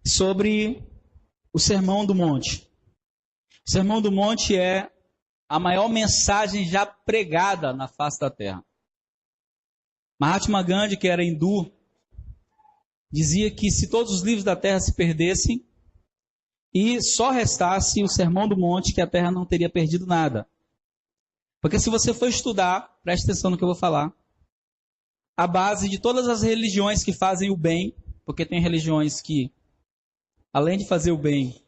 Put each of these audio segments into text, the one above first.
sobre o Sermão do Monte. O Sermão do Monte é a maior mensagem já pregada na face da terra. Mahatma Gandhi, que era hindu, dizia que se todos os livros da terra se perdessem e só restasse o Sermão do Monte, que a terra não teria perdido nada. Porque se você for estudar, preste atenção no que eu vou falar, a base de todas as religiões que fazem o bem, porque tem religiões que, além de fazer o bem,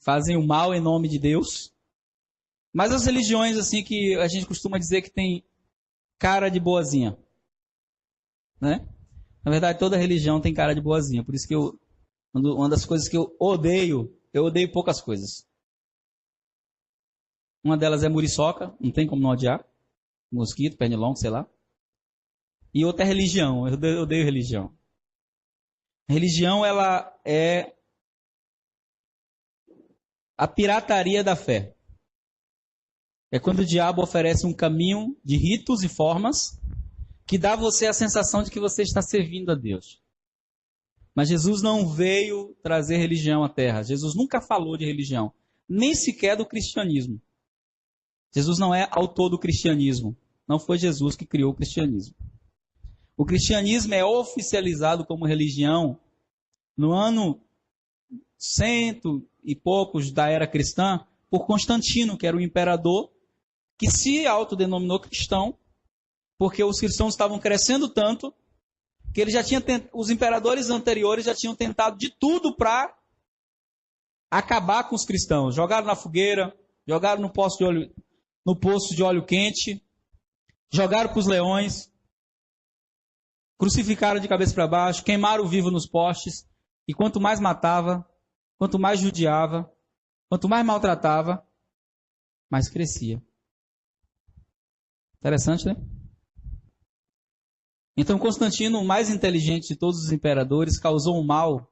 fazem o mal em nome de Deus. Mas as religiões assim que a gente costuma dizer que tem cara de boazinha, né? Na verdade, toda religião tem cara de boazinha. Por isso que uma das coisas que eu odeio poucas coisas. Uma delas é muriçoca, não tem como não odiar. Mosquito, pernilongo, sei lá. E outra é religião, eu odeio religião. A religião, ela é a pirataria da fé. É quando o diabo oferece um caminho de ritos e formas que dá a você a sensação de que você está servindo a Deus. Mas Jesus não veio trazer religião à terra. Jesus nunca falou de religião, nem sequer do cristianismo. Jesus não é autor do cristianismo. Não foi Jesus que criou o cristianismo. O cristianismo é oficializado como religião no ano 100 e poucos da era cristã por Constantino, que era o imperador que se autodenominou cristão, porque os cristãos estavam crescendo tanto que ele já tinha os imperadores anteriores já tinham tentado de tudo para acabar com os cristãos. Jogaram na fogueira, jogaram no poço de óleo quente, jogaram para os leões, crucificaram de cabeça para baixo, queimaram o vivo nos postes, e quanto mais matava, quanto mais judiava, quanto mais maltratava, mais crescia. Interessante, né? Então Constantino, o mais inteligente de todos os imperadores, causou um mal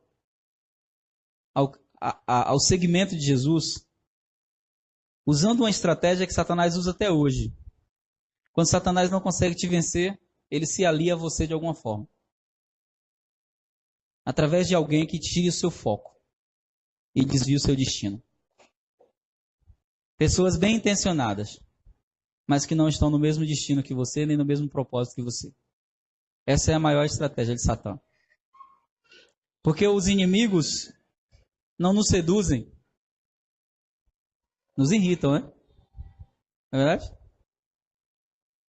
ao segmento de Jesus, usando uma estratégia que Satanás usa até hoje. Quando Satanás não consegue te vencer, ele se alia a você de alguma forma. Através de alguém que tire o seu foco e desvie o seu destino. Pessoas bem intencionadas, mas que não estão no mesmo destino que você, nem no mesmo propósito que você. Essa é a maior estratégia de Satã. Porque os inimigos não nos seduzem, nos irritam, né? Não é verdade?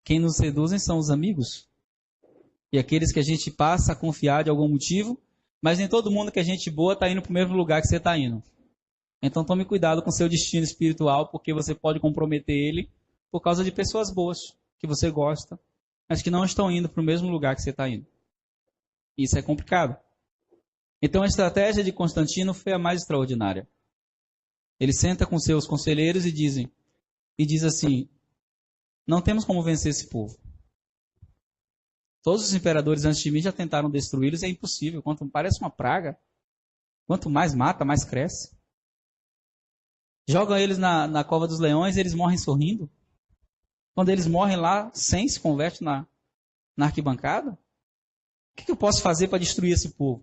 Quem nos seduzem são os amigos. E aqueles que a gente passa a confiar de algum motivo, mas nem todo mundo que é gente boa está indo para o mesmo lugar que você está indo. Então tome cuidado com seu destino espiritual, porque você pode comprometer ele por causa de pessoas boas, que você gosta, mas que não estão indo para o mesmo lugar que você está indo. Isso é complicado. Então a estratégia de Constantino foi a mais extraordinária. Ele senta com seus conselheiros e diz assim: não temos como vencer esse povo. Todos os imperadores antes de mim já tentaram destruí-los, é impossível. Parece uma praga. Quanto mais mata, mais cresce. Jogam eles na cova dos leões, eles morrem sorrindo. Quando eles morrem lá, 100 se converte na arquibancada. O que eu posso fazer para destruir esse povo?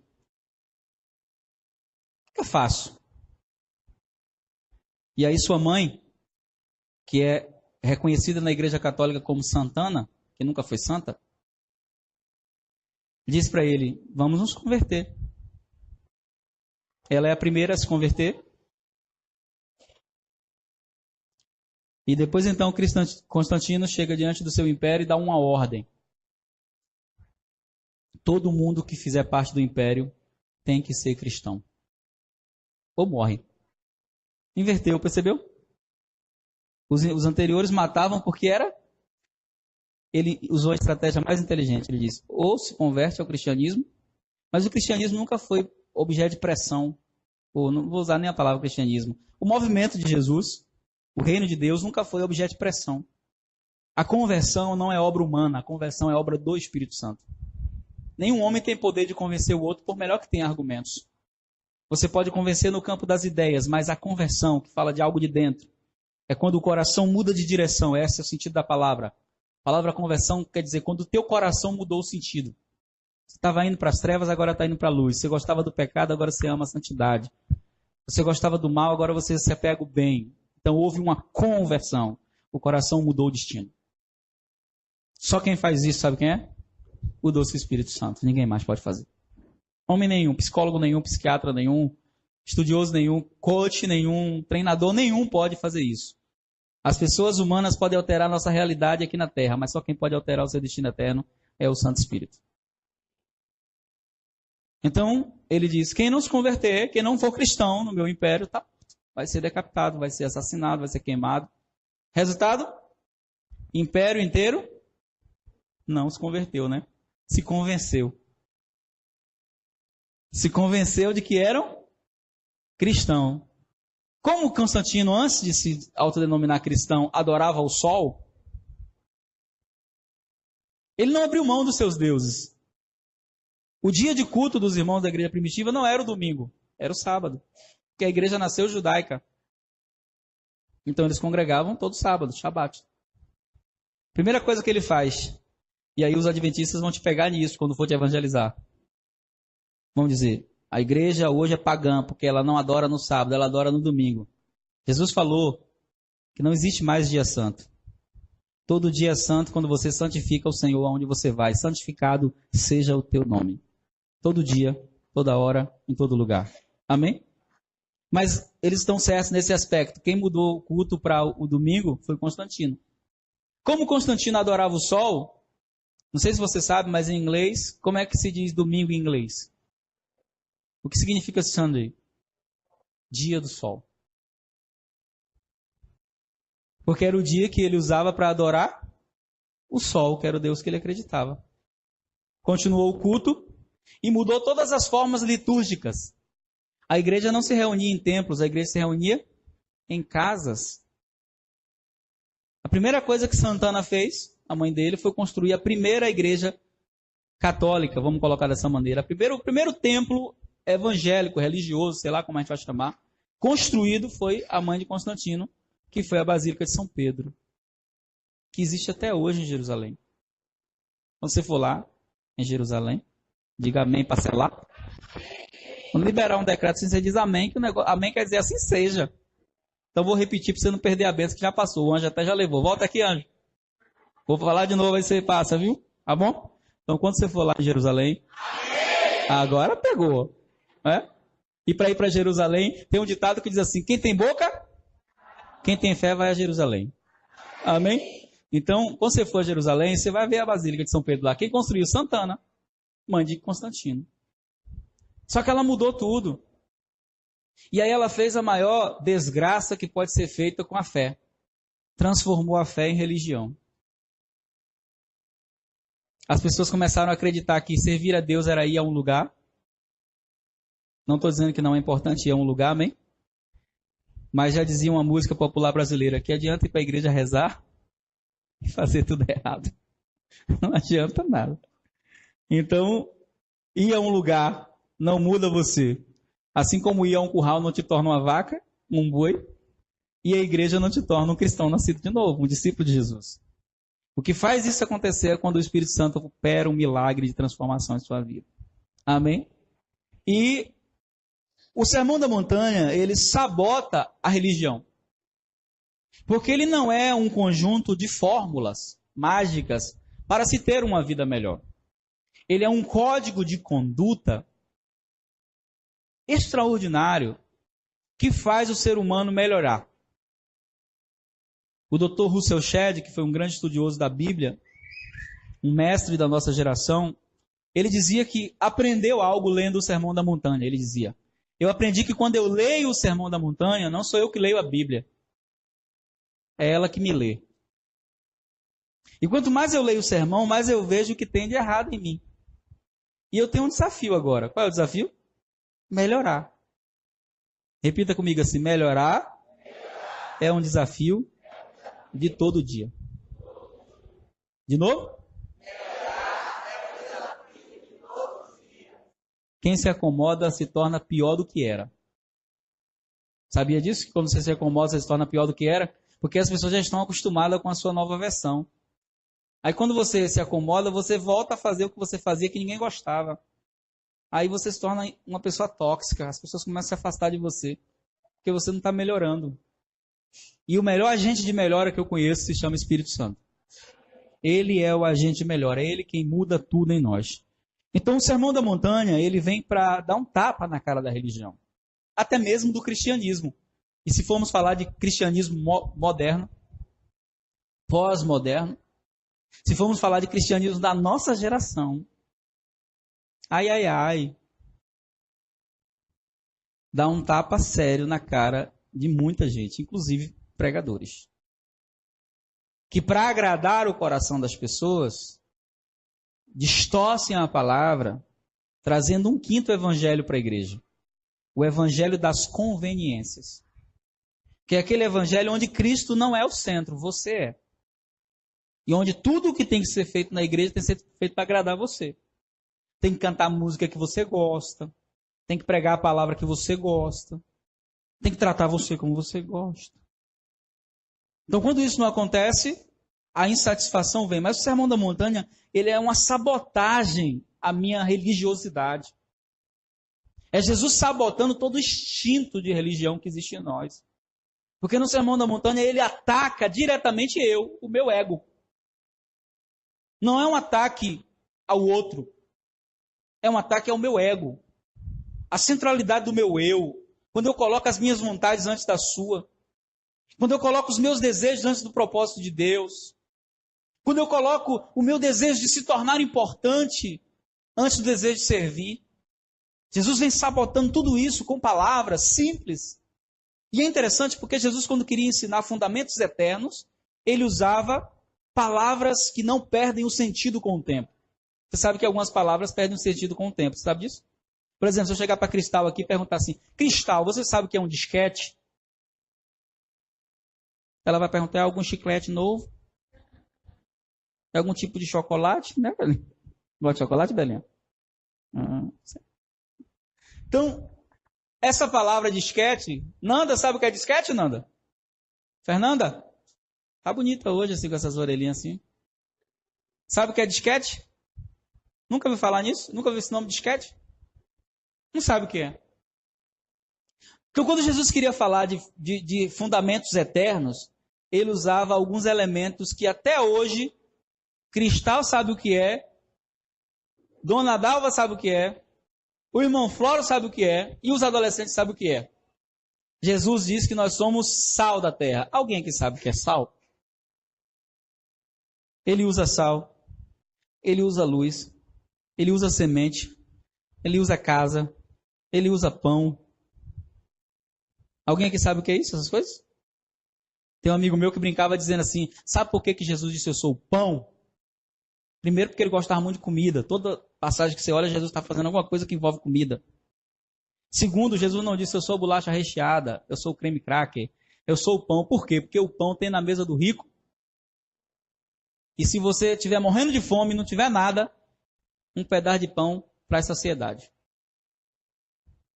O que eu faço? E aí sua mãe, que é reconhecida na Igreja Católica como Santana, que nunca foi santa, diz para ele: vamos nos converter. Ela é a primeira a se converter. E depois então Constantino chega diante do seu império e dá uma ordem. Todo mundo que fizer parte do império tem que ser cristão. Ou morre. Inverteu, percebeu? Os anteriores matavam porque ele usou a estratégia mais inteligente. Ele disse: ou se converte ao cristianismo, mas o cristianismo nunca foi objeto de pressão. Ou não vou usar nem a palavra cristianismo. O movimento de Jesus, o reino de Deus, nunca foi objeto de pressão. A conversão não é obra humana, a conversão é obra do Espírito Santo. Nenhum homem tem poder de convencer o outro, por melhor que tenha argumentos. Você pode convencer no campo das ideias, mas a conversão, que fala de algo de dentro, é quando o coração muda de direção. Esse é o sentido da palavra. A palavra conversão quer dizer quando o teu coração mudou o sentido. Você estava indo para as trevas, agora está indo para a luz. Você gostava do pecado, agora você ama a santidade. Você gostava do mal, agora você se apega ao bem. Então houve uma conversão. O coração mudou o destino. Só quem faz isso, sabe quem é? O doce Espírito Santo. Ninguém mais pode fazer. Homem nenhum, psicólogo nenhum, psiquiatra nenhum, estudioso nenhum, coach nenhum, treinador nenhum pode fazer isso. As pessoas humanas podem alterar nossa realidade aqui na Terra, mas só quem pode alterar o seu destino eterno é o Santo Espírito. Então, ele diz, quem não se converter, quem não for cristão no meu império, vai ser decapitado, vai ser assassinado, vai ser queimado. Resultado? Império inteiro não se converteu, né? Se convenceu. Se convenceu de que eram cristão. Como Constantino, antes de se autodenominar cristão, adorava o sol, ele não abriu mão dos seus deuses. O dia de culto dos irmãos da igreja primitiva não era o domingo, era o sábado. Porque a igreja nasceu judaica. Então eles congregavam todo sábado, Shabat. Primeira coisa que ele faz, e aí os adventistas vão te pegar nisso quando for te evangelizar. Vão dizer, a igreja hoje é pagã, porque ela não adora no sábado, ela adora no domingo. Jesus falou que não existe mais dia santo. Todo dia é santo quando você santifica o Senhor aonde você vai. Santificado seja o teu nome. Todo dia, toda hora, em todo lugar. Amém? Mas eles estão certos nesse aspecto. Quem mudou o culto para o domingo foi Constantino. Como Constantino adorava o sol, não sei se você sabe, mas em inglês, como é que se diz domingo em inglês? O que significa Sunday? Dia do sol. Porque era o dia que ele usava para adorar o sol, que era o Deus que ele acreditava. Continuou o culto e mudou todas as formas litúrgicas. A igreja não se reunia em templos, a igreja se reunia em casas. A primeira coisa que Santana fez, a mãe dele, foi construir a primeira igreja católica, vamos colocar dessa maneira. O primeiro templo evangélico, religioso, sei lá como a gente vai chamar, construído foi a mãe de Constantino, que foi a Basílica de São Pedro, que existe até hoje em Jerusalém. Quando você for lá, em Jerusalém, diga amém, parcelar. Quando liberar um decreto assim, você diz amém, que o negócio, amém quer dizer assim seja. Então vou repetir para você não perder a bênção que já passou, o anjo até já levou. Volta aqui, anjo. Vou falar de novo, aí você passa, viu? Tá bom? Então quando você for lá em Jerusalém, amém. Agora pegou. É? E para ir para Jerusalém, tem um ditado que diz assim, quem tem boca... Quem tem fé vai a Jerusalém. Amém? Então, quando você for a Jerusalém, você vai ver a Basílica de São Pedro lá. Quem construiu? Santana, mãe de Constantino. Só que ela mudou tudo. E aí ela fez a maior desgraça que pode ser feita com a fé. Transformou a fé em religião. As pessoas começaram a acreditar que servir a Deus era ir a um lugar. Não estou dizendo que não é importante ir a um lugar, amém? Mas já dizia uma música popular brasileira, que adianta ir para a igreja rezar e fazer tudo errado. Não adianta nada. Então, ir a um lugar não muda você. Assim como ir a um curral não te torna uma vaca, um boi, e a igreja não te torna um cristão nascido de novo, um discípulo de Jesus. O que faz isso acontecer é quando o Espírito Santo opera um milagre de transformação em sua vida. Amém? E o Sermão da Montanha, ele sabota a religião. Porque ele não é um conjunto de fórmulas mágicas para se ter uma vida melhor. Ele é um código de conduta extraordinário que faz o ser humano melhorar. O Dr. Russell Shedd, que foi um grande estudioso da Bíblia, um mestre da nossa geração, ele dizia que aprendeu algo lendo o Sermão da Montanha. Ele dizia, eu aprendi que quando eu leio o Sermão da Montanha, não sou eu que leio a Bíblia. É ela que me lê. E quanto mais eu leio o sermão, mais eu vejo o que tem de errado em mim. E eu tenho um desafio agora. Qual é o desafio? Melhorar. Repita comigo assim, melhorar é um desafio de todo dia. De novo? Quem se acomoda se torna pior do que era. Sabia disso? Que quando você se acomoda, você se torna pior do que era? Porque as pessoas já estão acostumadas com a sua nova versão. Aí quando você se acomoda, você volta a fazer o que você fazia que ninguém gostava. Aí você se torna uma pessoa tóxica, as pessoas começam a se afastar de você, porque você não está melhorando. E o melhor agente de melhora que eu conheço se chama Espírito Santo. Ele é o agente de melhora, é ele quem muda tudo em nós. Então o Sermão da Montanha, ele vem para dar um tapa na cara da religião. Até mesmo do cristianismo. E se formos falar de cristianismo moderno, pós-moderno, se formos falar de cristianismo da nossa geração, ai, dá um tapa sério na cara de muita gente, inclusive pregadores. Que para agradar o coração das pessoas, distorcem a palavra, trazendo um quinto evangelho para a igreja. O evangelho das conveniências. Que é aquele evangelho onde Cristo não é o centro, você é. E onde tudo o que tem que ser feito na igreja tem que ser feito para agradar você. Tem que cantar a música que você gosta. Tem que pregar a palavra que você gosta. Tem que tratar você como você gosta. Então, quando isso não acontece, a insatisfação vem. Mas o Sermão da Montanha, ele é uma sabotagem à minha religiosidade. É Jesus sabotando todo o instinto de religião que existe em nós. Porque no Sermão da Montanha, ele ataca diretamente o meu ego. Não é um ataque ao outro. É um ataque ao meu ego. A centralidade do meu eu. Quando eu coloco as minhas vontades antes da sua. Quando eu coloco os meus desejos antes do propósito de Deus. Quando eu coloco o meu desejo de se tornar importante antes do desejo de servir. Jesus vem sabotando tudo isso com palavras simples. E é interessante porque Jesus, quando queria ensinar fundamentos eternos, ele usava palavras que não perdem o sentido com o tempo. Você sabe que algumas palavras perdem o sentido com o tempo, você sabe disso? Por exemplo, se eu chegar para Cristal aqui e perguntar assim, Cristal, você sabe o que é um disquete? Ela vai perguntar, é algum chiclete novo? É algum tipo de chocolate? Né, Belinha? Gosta de chocolate, Belinha? Então, essa palavra disquete, Nanda, sabe o que é disquete, Nanda? Fernanda? Tá bonita hoje, assim, com essas orelhinhas assim. Sabe o que é disquete? Nunca ouviu falar nisso? Nunca ouviu esse nome disquete? Não sabe o que é. Então, quando Jesus queria falar de fundamentos eternos, ele usava alguns elementos que até hoje, Cristal sabe o que é, Dona Dalva sabe o que é, o irmão Floro sabe o que é, e os adolescentes sabem o que é. Jesus diz que nós somos sal da terra. Alguém que sabe o que é sal? Ele usa sal, ele usa luz, ele usa semente, ele usa casa, ele usa pão. Alguém aqui sabe o que é isso, essas coisas? Tem um amigo meu que brincava dizendo assim, sabe por que Jesus disse eu sou o pão? Primeiro porque ele gostava muito de comida. Toda passagem que você olha, Jesus está fazendo alguma coisa que envolve comida. Segundo, Jesus não disse eu sou a bolacha recheada, eu sou o creme cracker, eu sou o pão. Por quê? Porque o pão tem na mesa do rico. E se você estiver morrendo de fome e não tiver nada, um pedaço de pão traz saciedade.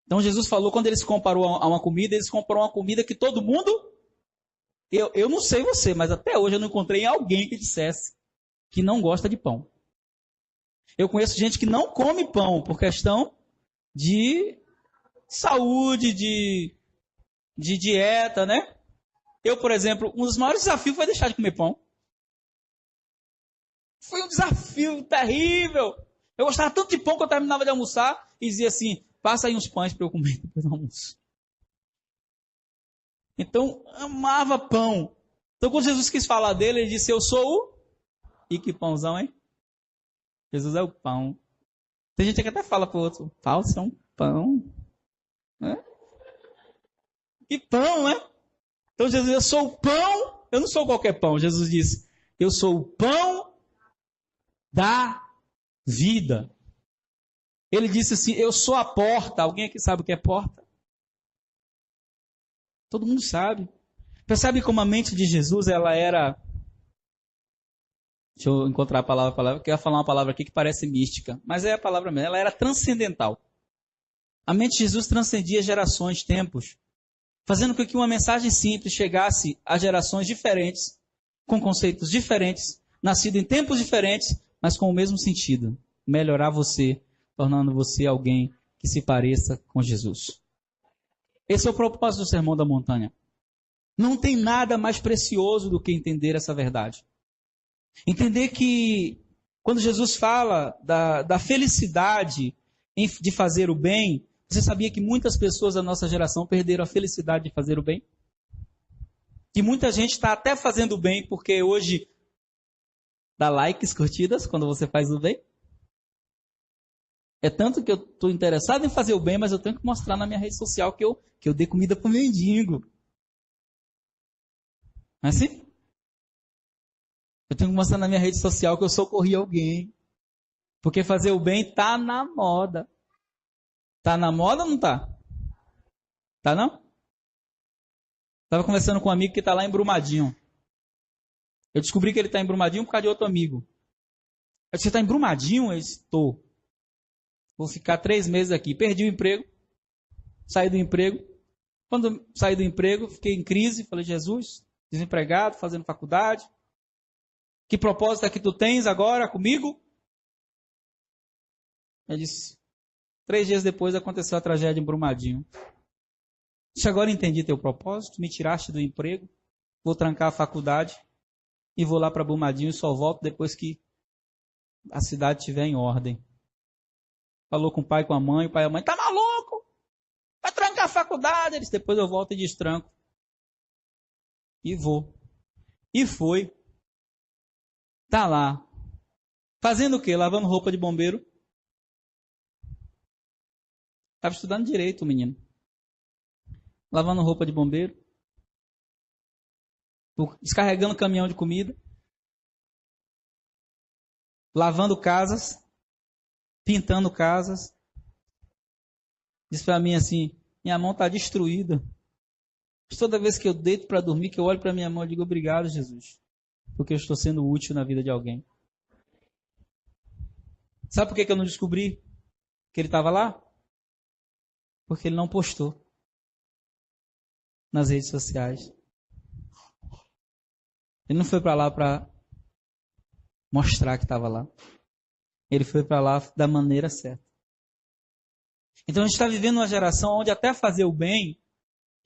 Então Jesus falou, quando ele se comparou a uma comida, ele se comparou a uma comida que todo mundo... Eu não sei você, mas até hoje eu não encontrei alguém que dissesse que não gosta de pão. Eu conheço gente que não come pão por questão de saúde, de dieta, né? Eu, por exemplo, um dos maiores desafios foi deixar de comer pão. Foi um desafio terrível. Eu gostava tanto de pão que eu terminava de almoçar e dizia assim, passa aí uns pães para eu comer depois do almoço. Então, amava pão. Então, quando Jesus quis falar dele, ele disse, eu sou o... E que pãozão, hein? Jesus é o pão. Tem gente que até fala pro outro, falso é um pão. Né? Que pão, né? Então, Jesus, eu sou o pão. Eu não sou qualquer pão. Jesus disse, eu sou o pão da vida. Ele disse assim, eu sou a porta. Alguém aqui sabe o que é porta? Todo mundo sabe. Percebe como a mente de Jesus, ela era... Deixa eu encontrar a palavra, porque eu ia falar uma palavra aqui que parece mística, mas é a palavra mesmo. Ela era transcendental. A mente de Jesus transcendia gerações, tempos, fazendo com que uma mensagem simples chegasse a gerações diferentes, com conceitos diferentes, nascido em tempos diferentes, mas com o mesmo sentido. Melhorar você, tornando você alguém que se pareça com Jesus. Esse é o propósito do Sermão da Montanha. Não tem nada mais precioso do que entender essa verdade. Entender que quando Jesus fala da felicidade de fazer o bem, você sabia que muitas pessoas da nossa geração perderam a felicidade de fazer o bem? Que muita gente está até fazendo o bem porque hoje dá likes, curtidas quando você faz o bem? É tanto que eu estou interessado em fazer o bem, mas eu tenho que mostrar na minha rede social que eu dei comida para o mendigo. Não é assim? Eu tenho que mostrar na minha rede social que eu socorri alguém. Porque fazer o bem está na moda. Está na moda ou não está? Tá não? Estava conversando com um amigo que está lá em Brumadinho. Eu descobri que ele está em Brumadinho por causa de outro amigo. Eu disse, você está em Brumadinho? Eu disse, estou. Vou ficar 3 meses aqui. Perdi o emprego. Saí do emprego. Quando saí do emprego, fiquei em crise. Falei, Jesus, desempregado, fazendo faculdade. Que propósito é que tu tens agora comigo? Ele disse, 3 dias depois aconteceu a tragédia em Brumadinho. Se agora entendi teu propósito, me tiraste do emprego, vou trancar a faculdade e vou lá para Brumadinho e só volto depois que a cidade estiver em ordem. Falou com o pai, com a mãe, o pai e a mãe, tá maluco? Vai trancar a faculdade? Ele disse, depois eu volto e destranco. E vou. E foi. Tá lá. Fazendo o quê? Lavando roupa de bombeiro. Estava estudando direito o menino. Lavando roupa de bombeiro. Descarregando caminhão de comida. Lavando casas. Pintando casas. Diz para mim assim, minha mão está destruída. Toda vez que eu deito para dormir, que eu olho para minha mão, eu digo, obrigado, Jesus. Porque eu estou sendo útil na vida de alguém. Sabe por que eu não descobri que ele estava lá? Porque ele não postou nas redes sociais. Ele não foi para lá para mostrar que estava lá. Ele foi para lá da maneira certa. Então a gente está vivendo uma geração onde até fazer o bem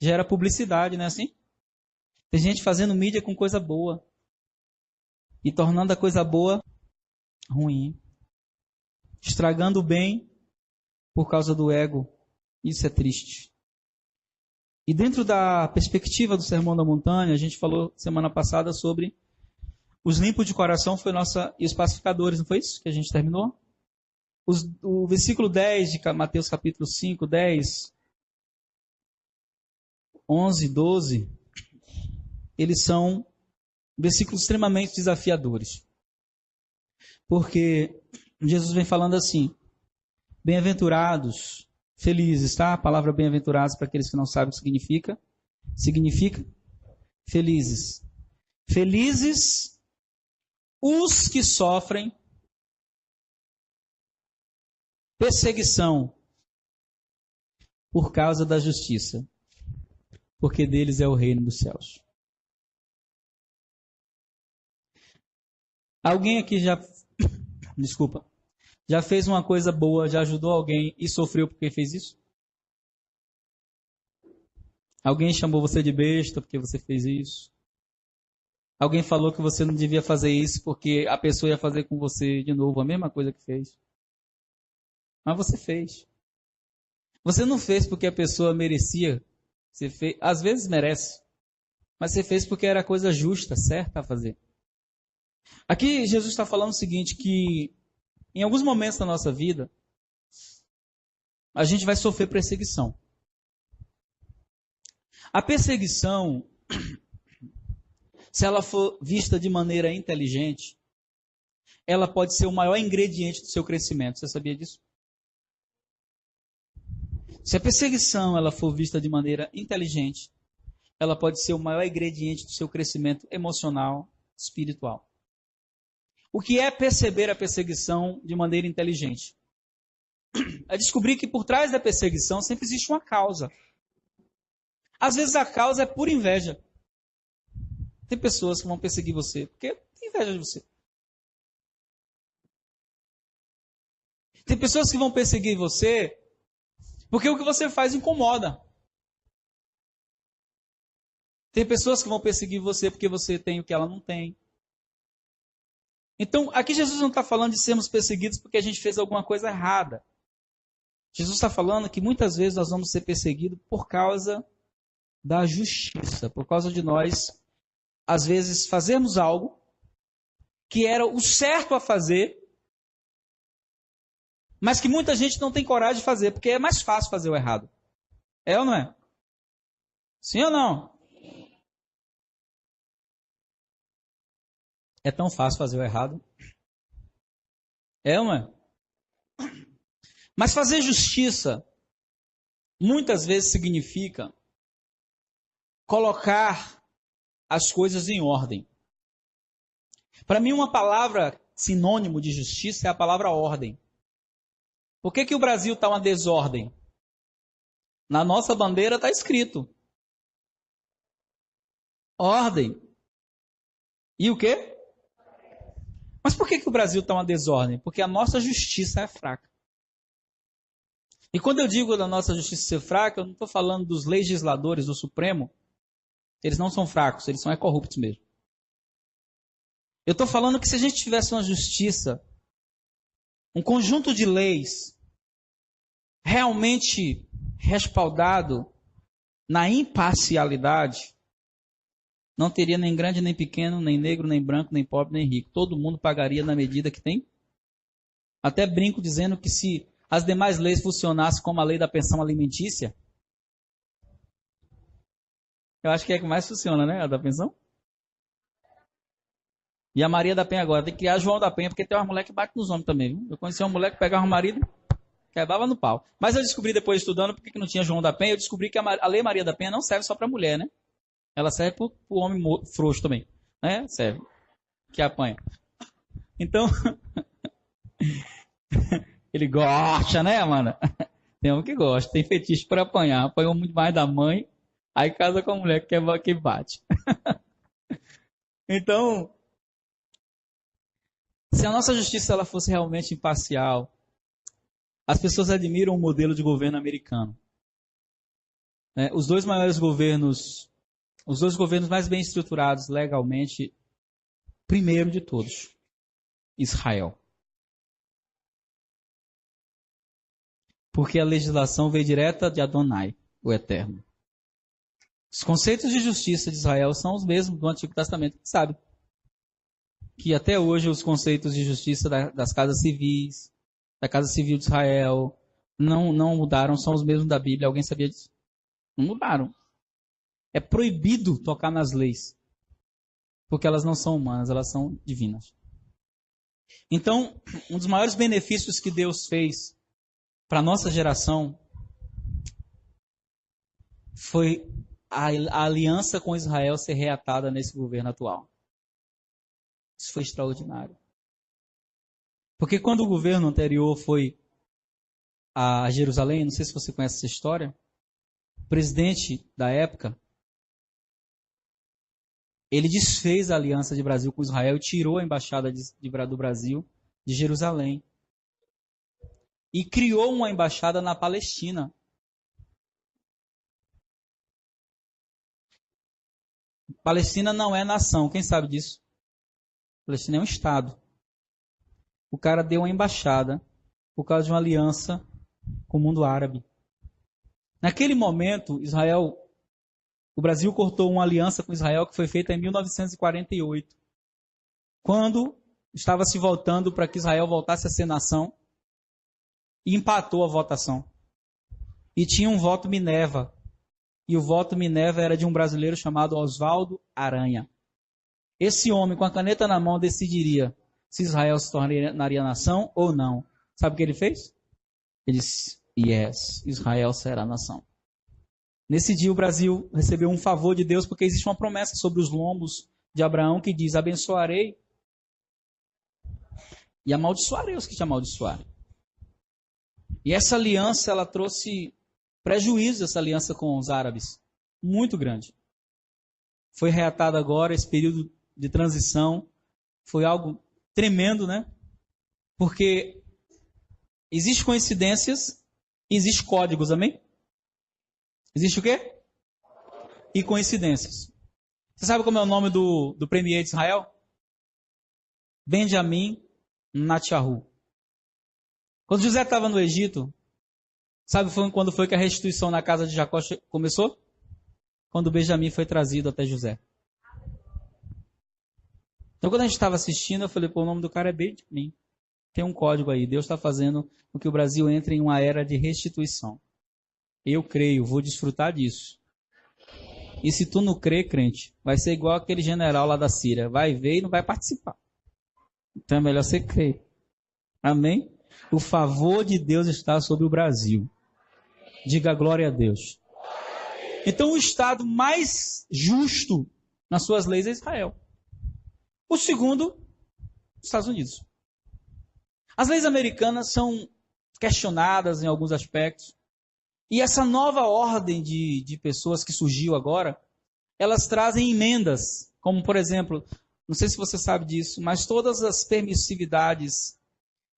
gera publicidade, não é assim? Tem gente fazendo mídia com coisa boa e tornando a coisa boa ruim. Estragando o bem por causa do ego. Isso é triste. E dentro da perspectiva do Sermão da Montanha, a gente falou semana passada sobre os limpos de coração e os pacificadores, não foi isso que a gente terminou? O versículo 10 de Mateus capítulo 5, 10, 11, 12, eles são versículos extremamente desafiadores. Porque Jesus vem falando assim, bem-aventurados, felizes, tá? A palavra bem-aventurados, para aqueles que não sabem o que significa felizes. Felizes os que sofrem perseguição por causa da justiça, porque deles é o reino dos céus. Alguém aqui já fez uma coisa boa, já ajudou alguém e sofreu porque fez isso? Alguém chamou você de besta porque você fez isso? Alguém falou que você não devia fazer isso porque a pessoa ia fazer com você de novo a mesma coisa que fez? Mas você fez. Você não fez porque a pessoa merecia. Você fez, às vezes merece. Mas você fez porque era a coisa justa, certa a fazer. Aqui Jesus está falando o seguinte, que em alguns momentos da nossa vida, a gente vai sofrer perseguição. A perseguição, se ela for vista de maneira inteligente, ela pode ser o maior ingrediente do seu crescimento. Você sabia disso? Se a perseguição ela for vista de maneira inteligente, ela pode ser o maior ingrediente do seu crescimento emocional, espiritual. O que é perceber a perseguição de maneira inteligente? É descobrir que por trás da perseguição sempre existe uma causa. Às vezes a causa é por inveja. Tem pessoas que vão perseguir você porque tem inveja de você. Tem pessoas que vão perseguir você porque o que você faz incomoda. Tem pessoas que vão perseguir você porque você tem o que ela não tem. Então, aqui Jesus não está falando de sermos perseguidos porque a gente fez alguma coisa errada. Jesus está falando que muitas vezes nós vamos ser perseguidos por causa da justiça, por causa de nós, às vezes, fazermos algo que era o certo a fazer, mas que muita gente não tem coragem de fazer, porque é mais fácil fazer o errado. É ou não é? Sim ou não? É tão fácil fazer o errado. É ou não é? Mas fazer justiça muitas vezes significa colocar as coisas em ordem. Para mim, uma palavra sinônimo de justiça é a palavra ordem. Por que o Brasil está uma desordem? Na nossa bandeira está escrito ordem. E o quê? Mas por que o Brasil está uma desordem? Porque a nossa justiça é fraca. E quando eu digo da nossa justiça ser fraca, eu não estou falando dos legisladores do Supremo. Eles não são fracos, eles são corruptos mesmo. Eu estou falando que se a gente tivesse uma justiça, um conjunto de leis realmente respaldado na imparcialidade, não teria nem grande, nem pequeno, nem negro, nem branco, nem pobre, nem rico. Todo mundo pagaria na medida que tem. Até brinco dizendo que se as demais leis funcionassem como a lei da pensão alimentícia, eu acho que é a que mais funciona, né? A da pensão. E a Maria da Penha agora, tem que criar João da Penha, porque tem uma mulher que bate nos homens também, viu? Eu conheci uma mulher que pegava um marido, quebrava no pau. Mas eu descobri depois estudando porque que não tinha João da Penha, eu descobri que a lei Maria da Penha não serve só para mulher, né? Ela serve para o homem frouxo também, né? Serve. Que apanha. Então, ele gosta, né, mano? Tem um que gosta, tem fetiche para apanhar. Apanhou muito mais da mãe, aí casa com a mulher que bate. Então, se a nossa justiça ela fosse realmente imparcial, as pessoas admiram o modelo de governo americano. Os dois maiores governos, os dois governos mais bem estruturados legalmente, primeiro de todos, Israel. Porque a legislação veio direta de Adonai, o Eterno. Os conceitos de justiça de Israel são os mesmos do Antigo Testamento, sabe? Que até hoje os conceitos de justiça das casas civis, da Casa Civil de Israel, não mudaram, são os mesmos da Bíblia. Alguém sabia disso? Não mudaram. É proibido tocar nas leis, porque elas não são humanas, elas são divinas. Então, um dos maiores benefícios que Deus fez para a nossa geração foi a aliança com Israel ser reatada nesse governo atual. Isso foi extraordinário. Porque quando o governo anterior foi a Jerusalém, não sei se você conhece essa história, o presidente da época, ele desfez a aliança de Brasil com Israel e tirou a embaixada do Brasil de Jerusalém. E criou uma embaixada na Palestina. Palestina não é nação, quem sabe disso? Palestina é um estado. O cara deu uma embaixada por causa de uma aliança com o mundo árabe. Naquele momento, o Brasil cortou uma aliança com Israel que foi feita em 1948, quando estava se voltando para que Israel voltasse a ser nação, e empatou a votação. E tinha um voto Minerva. E o voto Minerva era de um brasileiro chamado Oswaldo Aranha. Esse homem, com a caneta na mão, decidiria se Israel se tornaria nação ou não. Sabe o que ele fez? Ele disse, yes, Israel será nação. Nesse dia o Brasil recebeu um favor de Deus, porque existe uma promessa sobre os lombos de Abraão que diz, abençoarei e amaldiçoarei os que te amaldiçoarem. E essa aliança, ela trouxe prejuízo, essa aliança com os árabes, muito grande. Foi reatado agora, esse período de transição, foi algo tremendo, né? Porque Existem coincidências e existem códigos, amém? Existe o quê? E coincidências. Você sabe como é o nome do premier de Israel? Benjamin Netanyahu. Quando José estava no Egito, sabe quando foi que a restituição na casa de Jacó começou? Quando Benjamim foi trazido até José. Então, quando a gente estava assistindo, eu falei, pô, o nome do cara é Benjamin. Tem um código aí. Deus está fazendo com que o Brasil entre em uma era de restituição. Eu creio, vou desfrutar disso. E se tu não crê, crente, vai ser igual aquele general lá da Síria. Vai ver e não vai participar. Então é melhor você crer. Amém? O favor de Deus está sobre o Brasil. Diga glória a Deus. Então o estado mais justo nas suas leis é Israel. O segundo, os Estados Unidos. As leis americanas são questionadas em alguns aspectos. E essa nova ordem de pessoas que surgiu agora, elas trazem emendas, como por exemplo, não sei se você sabe disso, mas todas as permissividades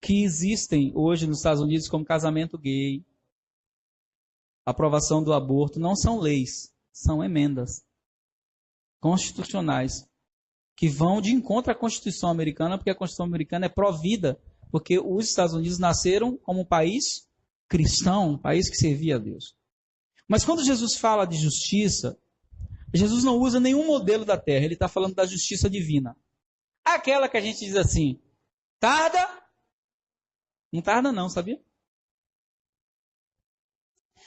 que existem hoje nos Estados Unidos, como casamento gay, aprovação do aborto, não são leis, são emendas constitucionais, que vão de encontro à Constituição americana, porque a Constituição americana é pró-vida, porque os Estados Unidos nasceram como um país cristão, um país que servia a Deus. Mas quando Jesus fala de justiça, Jesus não usa nenhum modelo da terra, ele está falando da justiça divina. Aquela que a gente diz assim, tarda? Não tarda não, sabia?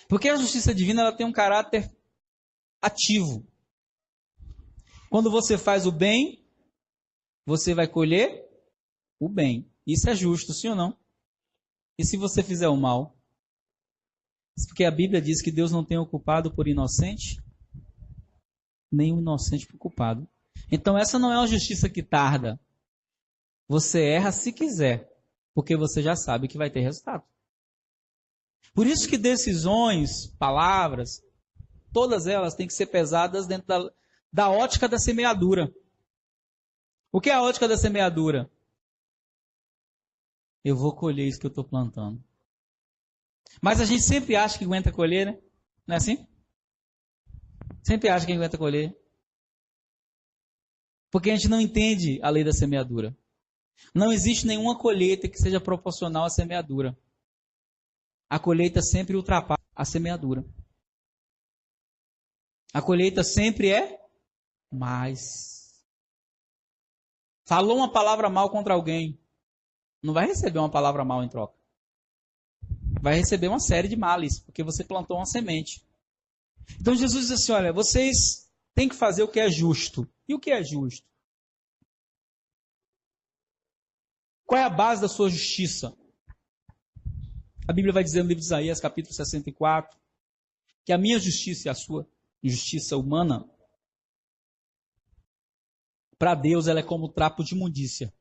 Porque a justiça divina ela tem um caráter ativo. Quando você faz o bem, você vai colher o bem. Isso é justo, sim ou não? E se você fizer o mal? Porque a Bíblia diz que Deus não tem o culpado por inocente, nem o inocente por culpado. Então essa não é uma justiça que tarda. Você erra se quiser, porque você já sabe que vai ter resultado. Por isso que decisões, palavras, todas elas têm que ser pesadas dentro da ótica da semeadura. O que é a ótica da semeadura? Eu vou colher isso que eu estou plantando. Mas a gente sempre acha que aguenta colher, né? Não é assim? Sempre acha que aguenta colher. Porque a gente não entende a lei da semeadura. Não existe nenhuma colheita que seja proporcional à semeadura. A colheita sempre ultrapassa a semeadura. A colheita sempre é mais. Falou uma palavra mal contra alguém, não vai receber uma palavra mal em troca. Vai receber uma série de males, porque você plantou uma semente. Então Jesus diz assim, olha, vocês têm que fazer o que é justo. E o que é justo? Qual é a base da sua justiça? A Bíblia vai dizer no livro de Isaías, capítulo 64, que a minha justiça e a sua justiça humana, para Deus ela é como trapo de imundícia.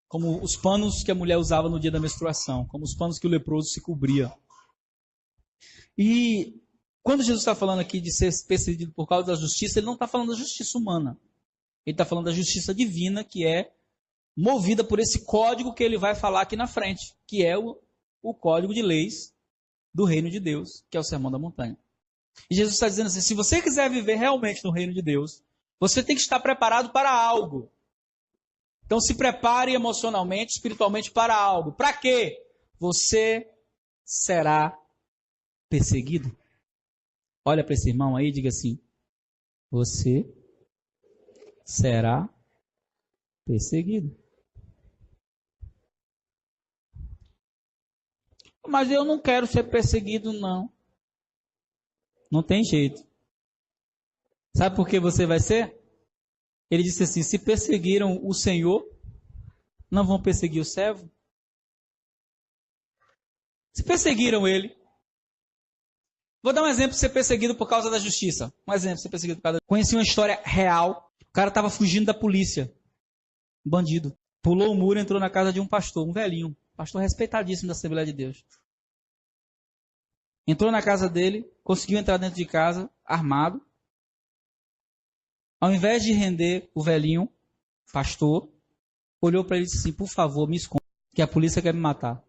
Como os panos que a mulher usava no dia da menstruação, como os panos que o leproso se cobria. E quando Jesus está falando aqui de ser perseguido por causa da justiça, ele não está falando da justiça humana. Ele está falando da justiça divina, que é movida por esse código que ele vai falar aqui na frente, que é o código de leis do reino de Deus, que é o Sermão da Montanha. E Jesus está dizendo assim, se você quiser viver realmente no reino de Deus, você tem que estar preparado para algo. Então se prepare emocionalmente, espiritualmente para algo. Para quê? Você será perseguido. Olha para esse irmão aí e diga assim, você será perseguido. Mas eu não quero ser perseguido, não. Não tem jeito. Sabe por que você vai ser? Ele disse assim, se perseguiram o Senhor, não vão perseguir o servo? Se perseguiram ele. Vou dar um exemplo de ser perseguido por causa da justiça. Um exemplo de ser perseguido por causa da... Conheci uma história real. O cara estava fugindo da polícia. Um bandido. Pulou o muro e entrou na casa de um pastor, um velhinho. Pastor respeitadíssimo da Assembleia de Deus. Entrou na casa dele, conseguiu entrar dentro de casa, armado. Ao invés de render o velhinho, pastor, olhou para ele e disse assim, por favor, me esconda. que a polícia quer me matar.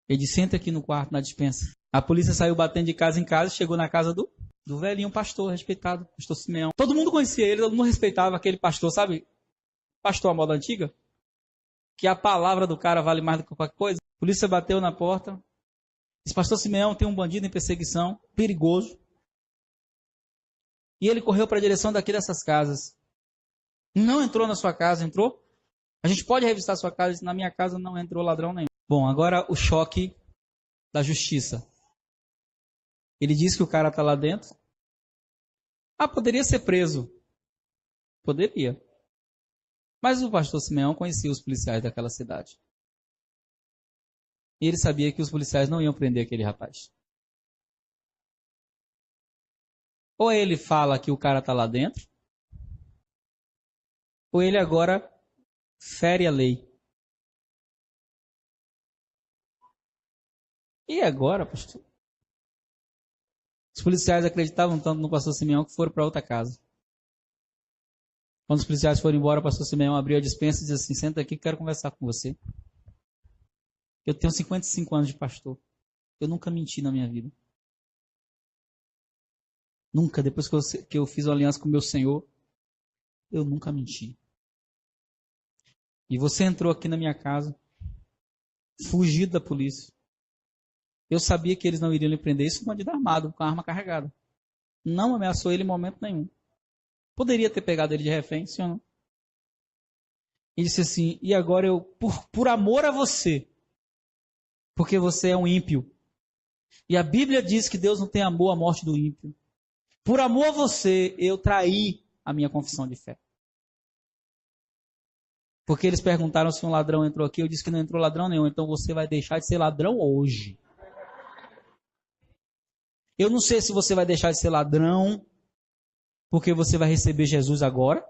Ele disse, senta aqui no quarto, na despensa. A polícia saiu batendo de casa em casa e chegou na casa do velhinho pastor, respeitado, pastor Simeão. Todo mundo conhecia ele, todo mundo respeitava aquele pastor, sabe? Pastor à moda antiga. Que a palavra do cara vale mais do que qualquer coisa. A polícia bateu na porta. Esse pastor Simeão tem um bandido em perseguição, perigoso. E ele correu para a direção daqui dessas casas. Não entrou na sua casa, entrou? A gente pode revistar a sua casa, disse, na minha casa não entrou ladrão nenhum. Bom, agora o choque da justiça. Ele diz que o cara está lá dentro. Ah, poderia ser preso. Poderia. Mas o pastor Simeão conhecia os policiais daquela cidade. E ele sabia que os policiais não iam prender aquele rapaz. Ou ele fala que o cara está lá dentro, ou ele agora fere a lei. E agora, pastor? Os policiais acreditavam tanto no pastor Simeão que foram para outra casa. Quando os policiais foram embora, o pastor Simeão abriu a despensa e disse assim, senta aqui que quero conversar com você. Eu tenho 55 anos de pastor. Eu nunca menti na minha vida. Nunca, depois que eu fiz uma aliança com o meu Senhor, eu nunca menti. E você entrou aqui na minha casa, fugido da polícia. Eu sabia que eles não iriam lhe prender. Isso é um bandido armado, com a arma carregada. Não ameaçou ele em momento nenhum. Poderia ter pegado ele de refém, sim ou não? E disse assim, e agora eu, por amor a você, porque você é um ímpio. E a Bíblia diz que Deus não tem amor à morte do ímpio. Por amor a você, eu traí a minha confissão de fé. Porque eles perguntaram se um ladrão entrou aqui, eu disse que não entrou ladrão nenhum, então você vai deixar de ser ladrão hoje. Eu não sei se você vai deixar de ser ladrão porque você vai receber Jesus agora,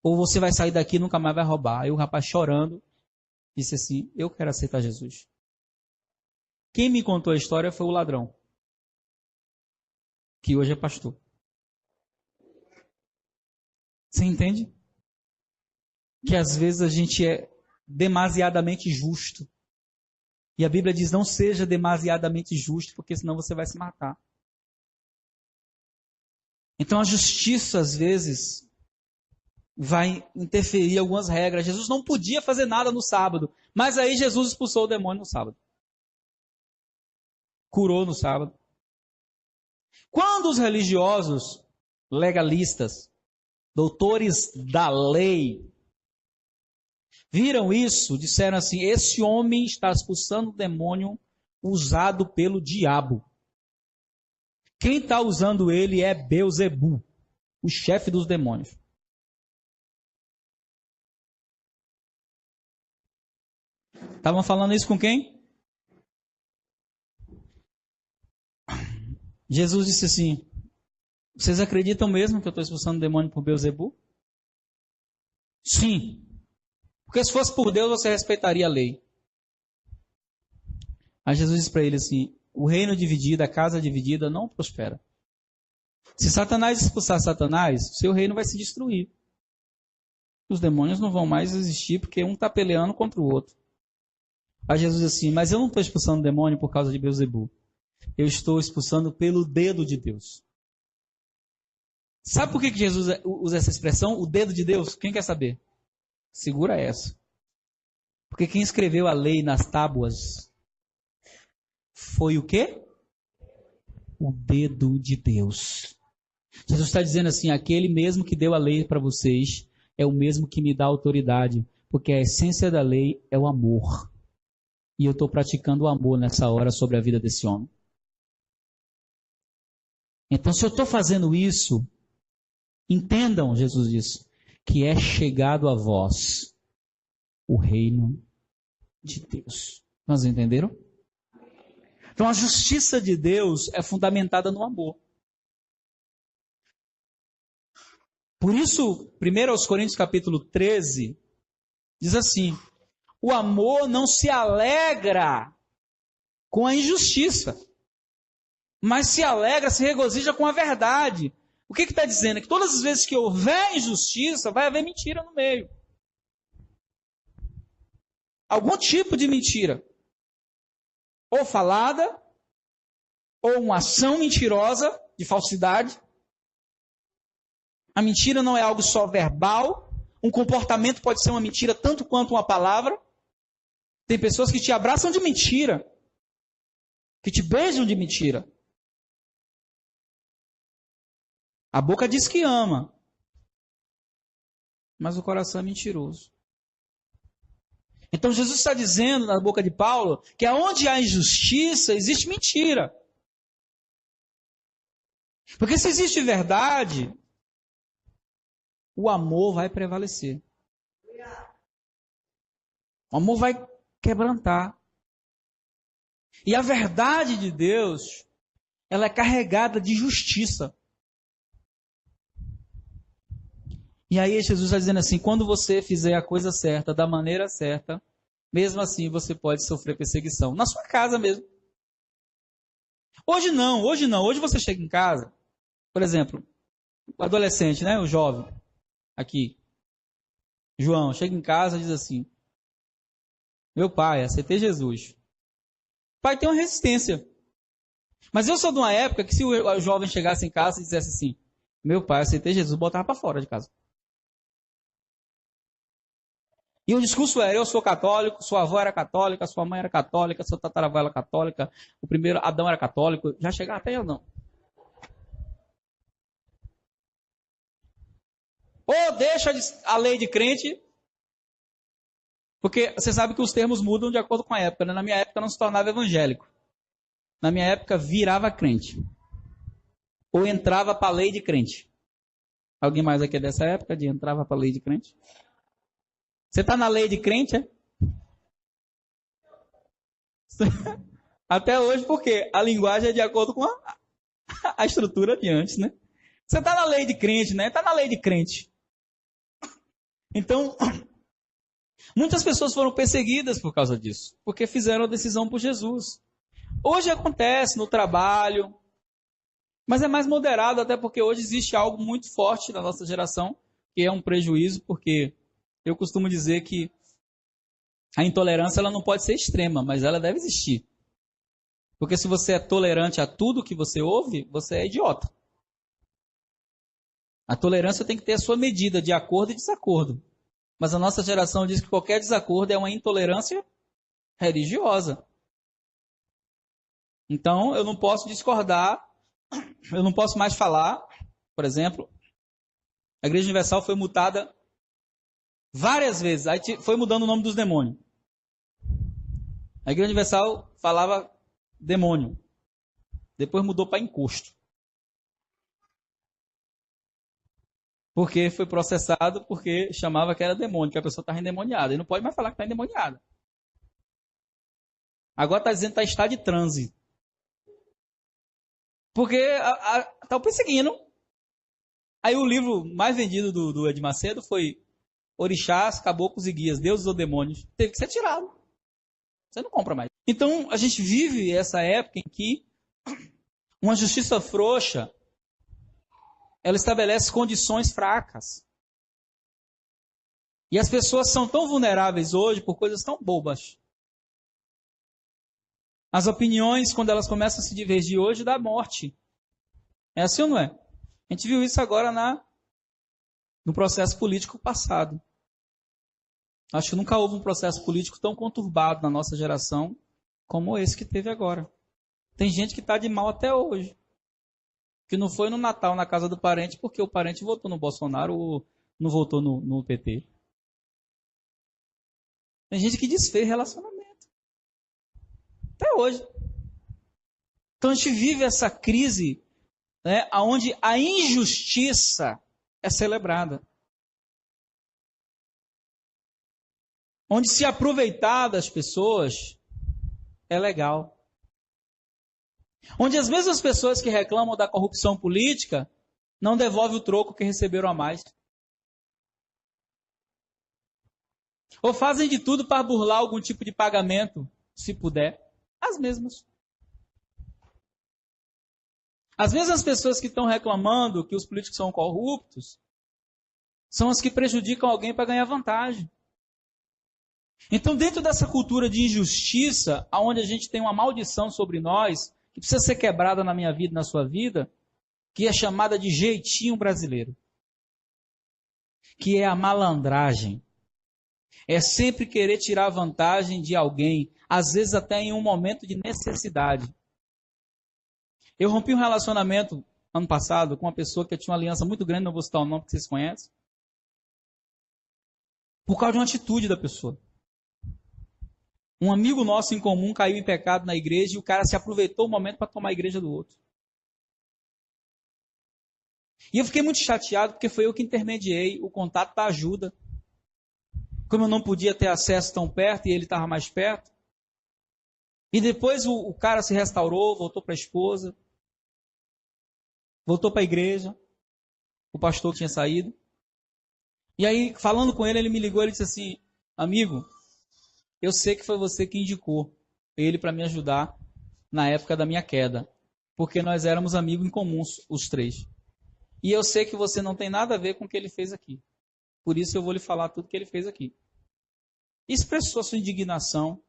ou você vai sair daqui e nunca mais vai roubar. Aí o rapaz chorando disse assim, eu quero aceitar Jesus. Quem me contou a história foi o ladrão, que hoje é pastor. Você entende? Que às vezes a gente é demasiadamente justo. E a Bíblia diz, não seja demasiadamente justo, porque senão você vai se matar. Então a justiça, às vezes, vai interferir em algumas regras. Jesus não podia fazer nada no sábado, mas aí Jesus expulsou o demônio no sábado. Curou no sábado. Quando os religiosos, legalistas, doutores da lei, viram isso, disseram assim, esse homem está expulsando o demônio usado pelo diabo. Quem está usando ele é Beelzebu, o chefe dos demônios. Estavam falando isso com quem? Jesus disse assim, vocês acreditam mesmo que eu estou expulsando o demônio por Beelzebu? Sim. Porque se fosse por Deus, você respeitaria a lei. Aí Jesus disse para ele assim, o reino dividido, a casa dividida não prospera. Se Satanás expulsar Satanás, seu reino vai se destruir. Os demônios não vão mais existir porque um está peleando contra o outro. Aí Jesus disse assim, mas eu não estou expulsando o demônio por causa de Beelzebu. Eu estou expulsando pelo dedo de Deus. Sabe por que Jesus usa essa expressão, o dedo de Deus? Quem quer saber? Segura essa. Porque quem escreveu a lei nas tábuas foi o quê? O dedo de Deus. Jesus está dizendo assim, aquele mesmo que deu a lei para vocês é o mesmo que me dá autoridade, porque a essência da lei é o amor. E eu estou praticando o amor nessa hora sobre a vida desse homem. Então, se eu estou fazendo isso, entendam, Jesus disse, que é chegado a vós o reino de Deus. Nós entenderam? Então, a justiça de Deus é fundamentada no amor. Por isso, 1 Coríntios capítulo 13, diz assim, o amor não se alegra com a injustiça, mas se alegra, se regozija com a verdade. O que está dizendo? É que todas as vezes que houver injustiça, vai haver mentira no meio. algum tipo de mentira, ou falada, ou uma ação mentirosa, de falsidade. A mentira não é algo só verbal, um comportamento pode ser uma mentira tanto quanto uma palavra. Tem pessoas que te abraçam de mentira, que te beijam de mentira. A boca diz que ama, mas o coração é mentiroso. Então Jesus está dizendo na boca de Paulo que aonde há injustiça, existe mentira. Porque se existe verdade, o amor vai prevalecer. O amor vai quebrantar. E a verdade de Deus, ela é carregada de justiça. E aí Jesus está dizendo assim, quando você fizer a coisa certa, da maneira certa, mesmo assim você pode sofrer perseguição. Na sua casa mesmo. Hoje não. Hoje você chega em casa, por exemplo, o adolescente, né, o jovem, aqui, João, chega em casa e diz assim, meu pai, aceitei Jesus. O pai tem uma resistência. Mas eu sou de uma época que se o jovem chegasse em casa e dissesse assim, meu pai, aceitei Jesus, botava para fora de casa. E o discurso era, eu sou católico, sua avó era católica, sua mãe era católica, seu tataravó era católica, o primeiro Adão era católico, já chegava até eu não. Ou deixa a lei de crente, porque você sabe que os termos mudam de acordo com a época, né? Na minha época não se tornava evangélico. Na minha época virava crente. Ou entrava para a lei de crente. Alguém mais aqui é dessa época de entrava para a lei de crente? Você está na lei de crente, é? Até hoje, porque a linguagem é de acordo com a estrutura de antes, né? Você está na lei de crente, né? Está na lei de crente. Então, muitas pessoas foram perseguidas por causa disso, porque fizeram a decisão por Jesus. Hoje acontece no trabalho, mas é mais moderado, até porque hoje existe algo muito forte na nossa geração, que é um prejuízo, porque eu costumo dizer que a intolerância ela não pode ser extrema, mas ela deve existir. Porque se você é tolerante a tudo que você ouve, você é idiota. A tolerância tem que ter a sua medida de acordo e desacordo. Mas a nossa geração diz que qualquer desacordo é uma intolerância religiosa. Então, eu não posso discordar, eu não posso mais falar, por exemplo, a Igreja Universal foi multada várias vezes, aí foi mudando o nome dos demônios. A Igreja Universal falava demônio, depois mudou para encosto. Porque foi processado porque chamava que era demônio, que a pessoa estava endemoniada. E não pode mais falar que está endemoniada. Agora está dizendo que está em estado de transe. Porque estão perseguindo. Aí o livro mais vendido do Ed Macedo foi Orixás, Caboclos e Guias, Deuses ou Demônios. Teve que ser tirado. Você não compra mais. Então, a gente vive essa época em que uma justiça frouxa, ela estabelece condições fracas. E as pessoas são tão vulneráveis hoje por coisas tão bobas. As opiniões, quando elas começam a se divergir hoje, dá morte. É assim ou não é? A gente viu isso agora no processo político passado. Acho que nunca houve um processo político tão conturbado na nossa geração como esse que teve agora. Tem gente que está de mal até hoje. Que não foi no Natal na casa do parente porque o parente votou no Bolsonaro ou não votou no PT. Tem gente que desfez relacionamento. Até hoje. Então a gente vive essa crise, né, onde a injustiça é celebrada. Onde se aproveitar das pessoas é legal. Onde as mesmas pessoas que reclamam da corrupção política não devolvem o troco que receberam a mais. Ou fazem de tudo para burlar algum tipo de pagamento, se puder. As mesmas. As mesmas pessoas que estão reclamando que os políticos são corruptos são as que prejudicam alguém para ganhar vantagem. Então, dentro dessa cultura de injustiça, onde a gente tem uma maldição sobre nós, que precisa ser quebrada na minha vida e na sua vida, que é chamada de jeitinho brasileiro, que é a malandragem. É sempre querer tirar vantagem de alguém, às vezes até em um momento de necessidade. Eu rompi um relacionamento ano passado com uma pessoa que tinha uma aliança muito grande, não vou citar o nome que vocês conhecem, por causa de uma atitude da pessoa. Um amigo nosso em comum caiu em pecado na igreja e o cara se aproveitou o momento para tomar a igreja do outro. E eu fiquei muito chateado porque foi eu que intermediei o contato da ajuda. Como eu não podia ter acesso tão perto e ele estava mais perto. E depois o cara se restaurou, voltou para a esposa, voltou para a igreja, o pastor que tinha saído. E aí, falando com ele, ele me ligou e disse assim, amigo, eu sei que foi você que indicou ele para me ajudar na época da minha queda, porque nós éramos amigos em comuns, os três. E eu sei que você não tem nada a ver com o que ele fez aqui. Por isso eu vou lhe falar tudo que ele fez aqui. Expressou a sua indignação.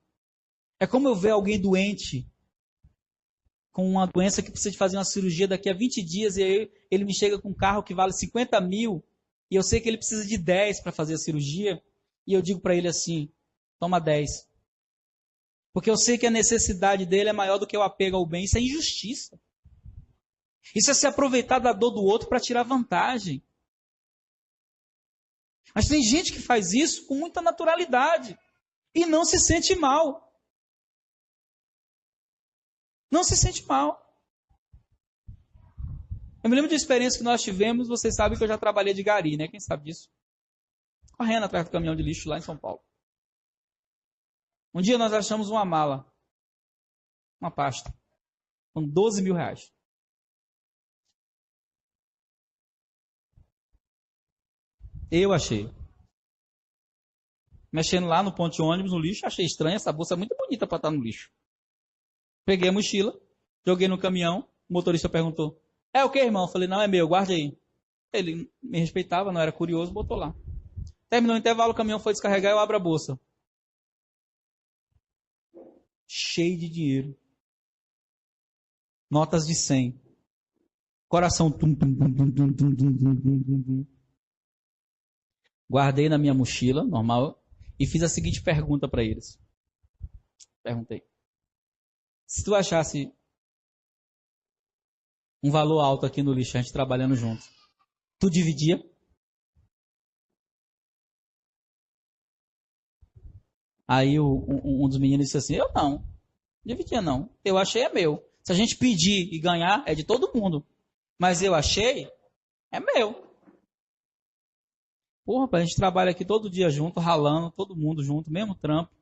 É como eu ver alguém doente, com uma doença que precisa de fazer uma cirurgia daqui a 20 dias, e aí ele me chega com um carro que vale 50 mil, e eu sei que ele precisa de 10 para fazer a cirurgia, e eu digo para ele assim, toma 10. Porque eu sei que a necessidade dele é maior do que o apego ao bem. Isso é injustiça. Isso é se aproveitar da dor do outro para tirar vantagem. Mas tem gente que faz isso com muita naturalidade e não se sente mal. Não se sente mal. Eu me lembro de uma experiência que nós tivemos, vocês sabem que eu já trabalhei de gari, né? Quem sabe disso? Correndo atrás do caminhão de lixo lá em São Paulo. Um dia nós achamos uma mala, uma pasta, com 12 mil reais. Eu achei. Mexendo lá no ponto de ônibus, no lixo, achei estranho, essa bolsa é muito bonita para estar no lixo. Peguei a mochila, joguei no caminhão, o motorista perguntou, é o que, irmão? Eu falei, não, é meu, guarde aí. Ele me respeitava, não era curioso, botou lá. Terminou o intervalo, o caminhão foi descarregar, eu abro a bolsa. Cheio de dinheiro. Notas de 100. Coração. Tum, tum, tum, tum, tum, tum, tum, tum, tum, tum. Guardei na minha mochila, normal, e fiz a seguinte pergunta para eles. Perguntei. Se tu achasse um valor alto aqui no lixo, a gente trabalhando junto, tu dividia? Aí um dos meninos disse assim, eu não. Dividia não. Eu achei é meu. Se a gente pedir e ganhar, é de todo mundo. Mas eu achei, é meu. Porra, a gente trabalha aqui todo dia junto, ralando, todo mundo junto, mesmo trampo.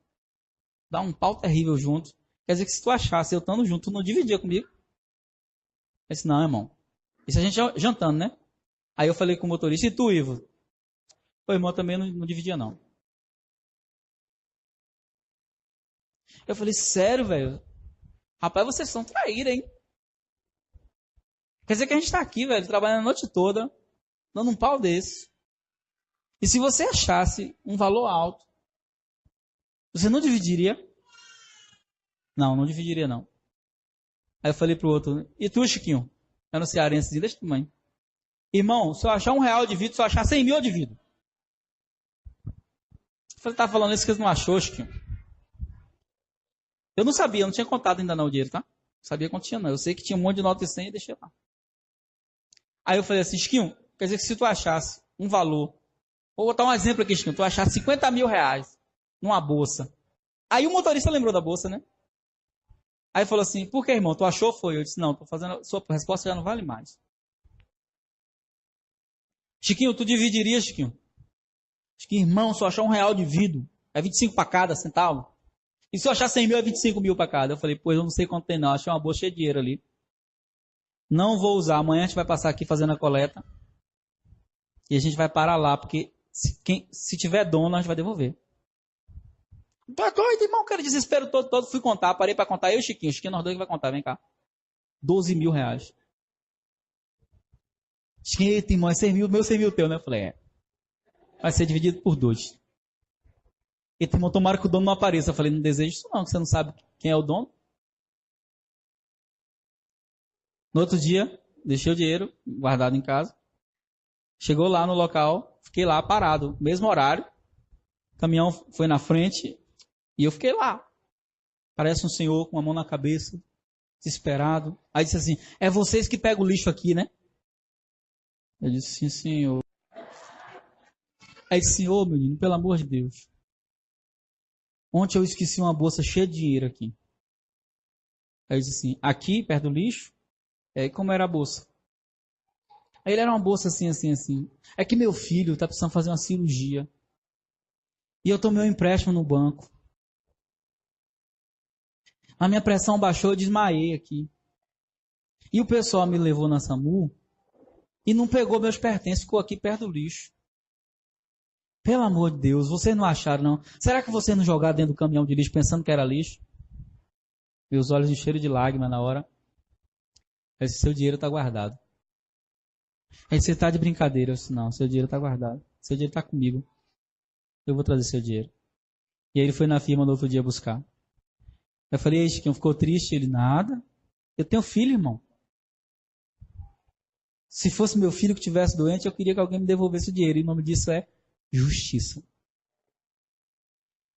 Dá um pau terrível junto. Quer dizer que se tu achasse eu estando junto, tu não dividia comigo? Eu disse, não, irmão. Isso a gente jantando, né? Aí eu falei com o motorista, e tu, Ivo? O irmão também não dividia, não. Eu falei, sério, velho? Rapaz, vocês são traíra, hein? Quer dizer que a gente tá aqui, velho, trabalhando a noite toda, dando um pau desse. E se você achasse um valor alto, você não dividiria? Não, não dividiria, não. Aí eu falei pro outro, e tu, Chiquinho? Eu não cearense, desse tamanho. Irmão, se eu achar R$1 eu divido, se eu achar 100 mil eu divido. Eu falei, tá falando isso que eles não achou, Chiquinho? Eu não sabia, eu não tinha contado ainda não o dinheiro, tá? Não sabia quanto tinha não. Eu sei que tinha um monte de nota de 100 e deixei lá. Aí eu falei assim, Chiquinho, quer dizer que se tu achasse um valor, vou botar um exemplo aqui, Chiquinho, tu achasse 50 mil reais numa bolsa. Aí o motorista lembrou da bolsa, né? Aí falou assim, por que, irmão? Tu achou? Foi? Eu disse, não, tô fazendo, sua resposta já não vale mais. Chiquinho, tu dividiria, Chiquinho? Chiquinho, irmão, se eu achar R$1 divido, é 25 para cada centavo. E se eu achar 100 mil, é 25 mil para cada. Eu falei, pois eu não sei quanto tem não, achei uma bolsa cheia de dinheiro ali. Não vou usar, amanhã a gente vai passar aqui fazendo a coleta. E a gente vai parar lá, porque se tiver dono, a gente vai devolver. Tá doido, irmão, aquele desespero todo, fui contar, parei para contar, eu e o Chiquinho, nós dois que vai contar, vem cá. 12 mil reais. Chiquinho, eita, irmão, é 100 mil, meu 100 mil teu, né? Eu falei, é. Vai ser dividido por 2. E tomara que o dono não apareça. Eu falei, não desejo isso não, que você não sabe quem é o dono. No outro dia, deixei o dinheiro guardado em casa. Chegou lá no local, fiquei lá parado, mesmo horário. O caminhão foi na frente e eu fiquei lá. Parece um senhor com a mão na cabeça, desesperado. Aí disse assim, é vocês que pegam o lixo aqui, né? Eu disse, sim, senhor. Aí disse, senhor, menino, pelo amor de Deus. Ontem eu esqueci uma bolsa cheia de dinheiro aqui. Aí eu disse assim, aqui, perto do lixo? Como era a bolsa? Aí ele era uma bolsa assim, assim, assim. É que meu filho está precisando fazer uma cirurgia. E eu tomei um empréstimo no banco. A minha pressão baixou, eu desmaiei aqui. E o pessoal me levou na SAMU e não pegou meus pertences, ficou aqui perto do lixo. Pelo amor de Deus, vocês não acharam, não? Será que vocês não jogaram dentro do caminhão de lixo pensando que era lixo? Meus olhos encheram de lágrimas na hora. Esse seu dinheiro está guardado. Aí você está de brincadeira. Eu disse, não, seu dinheiro está guardado. Seu dinheiro está comigo. Eu vou trazer seu dinheiro. E aí ele foi na firma no outro dia buscar. Eu falei, ei, Chiquinho, ficou triste? Ele, nada. Eu tenho filho, irmão. Se fosse meu filho que estivesse doente, eu queria que alguém me devolvesse o dinheiro. E o nome disso é justiça.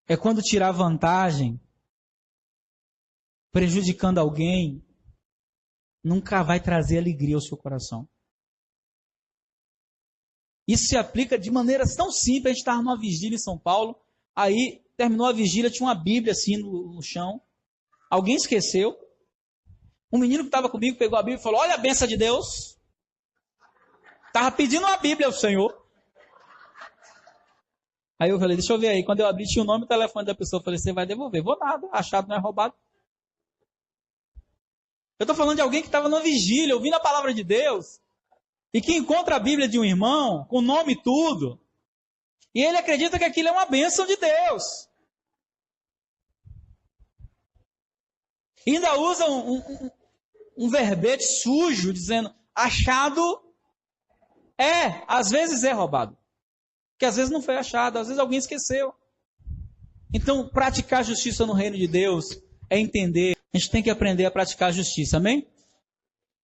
É quando tirar vantagem, prejudicando alguém, nunca vai trazer alegria ao seu coração. Isso se aplica de maneiras tão simples. A gente estava numa vigília em São Paulo, aí terminou a vigília, tinha uma Bíblia assim no chão. Alguém esqueceu. Um menino que estava comigo pegou a Bíblia e falou, olha a bênção de Deus. Estava pedindo uma Bíblia ao Senhor. Aí eu falei, deixa eu ver aí. Quando eu abri, tinha o nome e o telefone da pessoa. Eu falei, você vai devolver. Vou nada, achado não é roubado. Eu estou falando de alguém que estava numa vigília, ouvindo a palavra de Deus, e que encontra a Bíblia de um irmão, com nome e tudo, e ele acredita que aquilo é uma bênção de Deus. E ainda usa um verbete sujo, dizendo, achado às vezes é roubado. Que às vezes não foi achado, às vezes alguém esqueceu. Então, praticar justiça no reino de Deus é entender, a gente tem que aprender a praticar justiça, amém?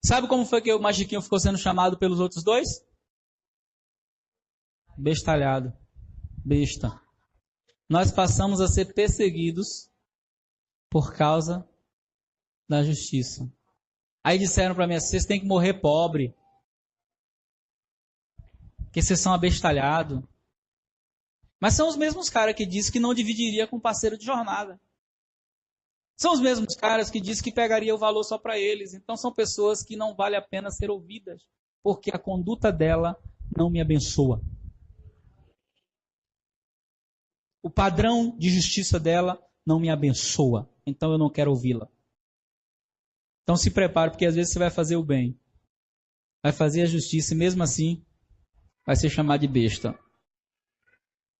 Sabe como foi que o Magiquinho ficou sendo chamado pelos outros dois? Bestalhado. Besta. Nós passamos a ser perseguidos por causa da justiça. Aí disseram para mim, vocês têm que morrer pobre. Porque vocês são abestalhados. Mas são os mesmos caras que dizem que não dividiria com o parceiro de jornada. São os mesmos caras que dizem que pegaria o valor só para eles. Então são pessoas que não vale a pena ser ouvidas, porque a conduta dela não me abençoa. O padrão de justiça dela não me abençoa. Então eu não quero ouvi-la. Então se prepare, porque às vezes você vai fazer o bem. Vai fazer a justiça e mesmo assim vai ser chamado de besta.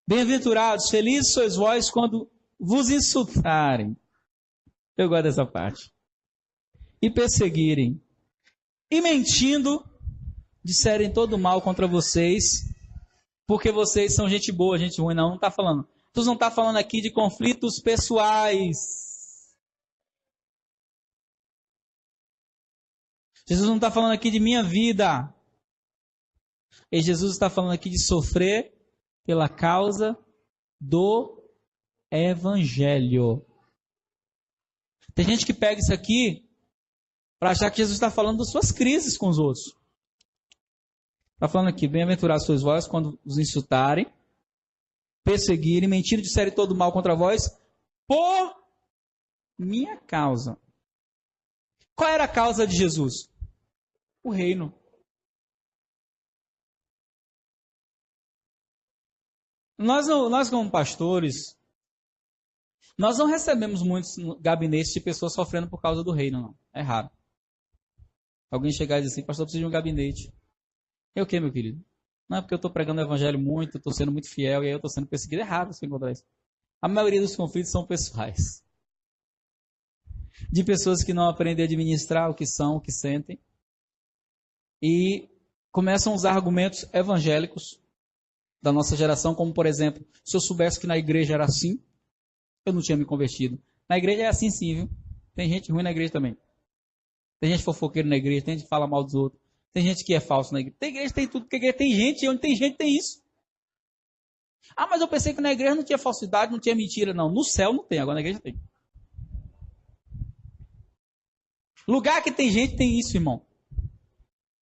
Bem-aventurados, felizes sois vós quando vos insultarem. Eu gosto dessa parte. E perseguirem. E mentindo, disserem todo mal contra vocês, porque vocês são gente boa, gente ruim. Não está falando. Jesus não está falando aqui de conflitos pessoais. Jesus não está falando aqui de minha vida. E Jesus está falando aqui de sofrer pela causa do Evangelho. Tem gente que pega isso aqui para achar que Jesus está falando das suas crises com os outros. Está falando aqui, bem-aventurados sois vós quando os insultarem, perseguirem, mentirem, disserem todo mal contra vós, por minha causa. Qual era a causa de Jesus? O reino. Nós como pastores, nós não recebemos muitos gabinetes de pessoas sofrendo por causa do reino, não. É raro. Alguém chegar e dizer assim, pastor, eu preciso de um gabinete. E o que, meu querido? Não é porque eu estou pregando o evangelho muito, estou sendo muito fiel e aí eu estou sendo perseguido. É raro você encontrar isso. A maioria dos conflitos são pessoais. De pessoas que não aprendem a administrar o que são, o que sentem. E começam a usar argumentos evangélicos da nossa geração, como por exemplo, se eu soubesse que na igreja era assim, eu não tinha me convertido. Na igreja é assim sim, viu? Tem gente ruim na igreja também. Tem gente fofoqueira na igreja, tem gente que fala mal dos outros. Tem gente que é falso na igreja. Tem igreja, tem tudo, porque igreja tem gente, e onde tem gente tem isso. Ah, mas eu pensei que na igreja não tinha falsidade, não tinha mentira, não. No céu não tem, agora na igreja tem. Lugar que tem gente tem isso, irmão.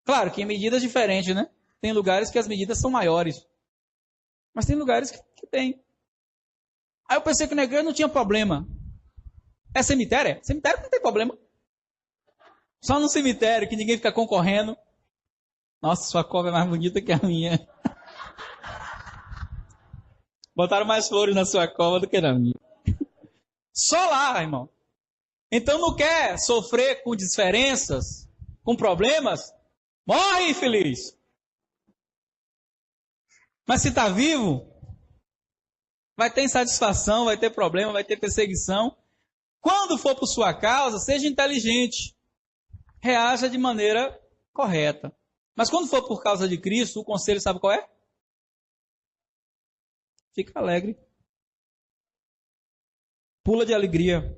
Claro que em medidas diferentes, né? Tem lugares que as medidas são maiores. Mas tem lugares que tem. Aí eu pensei que na igreja não tinha problema. É cemitério? É? Cemitério não tem problema. Só no cemitério, que ninguém fica concorrendo. Nossa, sua cova é mais bonita que a minha. Botaram mais flores na sua cova do que na minha. Só lá, irmão. Então não quer sofrer com diferenças, com problemas? Morre, infeliz. Mas se está vivo, vai ter insatisfação, vai ter problema, vai ter perseguição. Quando for por sua causa, seja inteligente. Reaja de maneira correta. Mas quando for por causa de Cristo, o conselho sabe qual é? Fica alegre. Pula de alegria.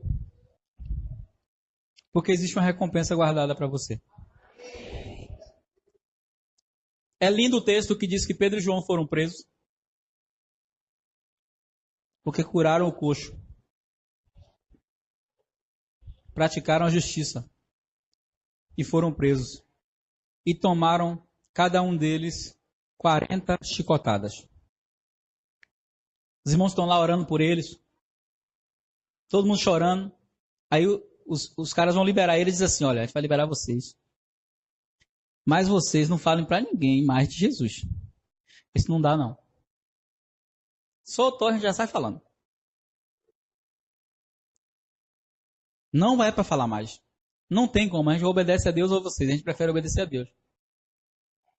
Porque existe uma recompensa guardada para você. É lindo o texto que diz que Pedro e João foram presos. Porque curaram o coxo. Praticaram a justiça. E foram presos. E tomaram, cada um deles, 40 chicotadas. Os irmãos estão lá orando por eles. Todo mundo chorando. Aí os caras vão liberar eles e dizem assim, olha, a gente vai liberar vocês. Mas vocês não falem para ninguém mais de Jesus. Isso não dá, não. Soltou, a gente já sai falando. Não vai para falar mais. Não tem como, a gente obedece a Deus ou vocês. A gente prefere obedecer a Deus.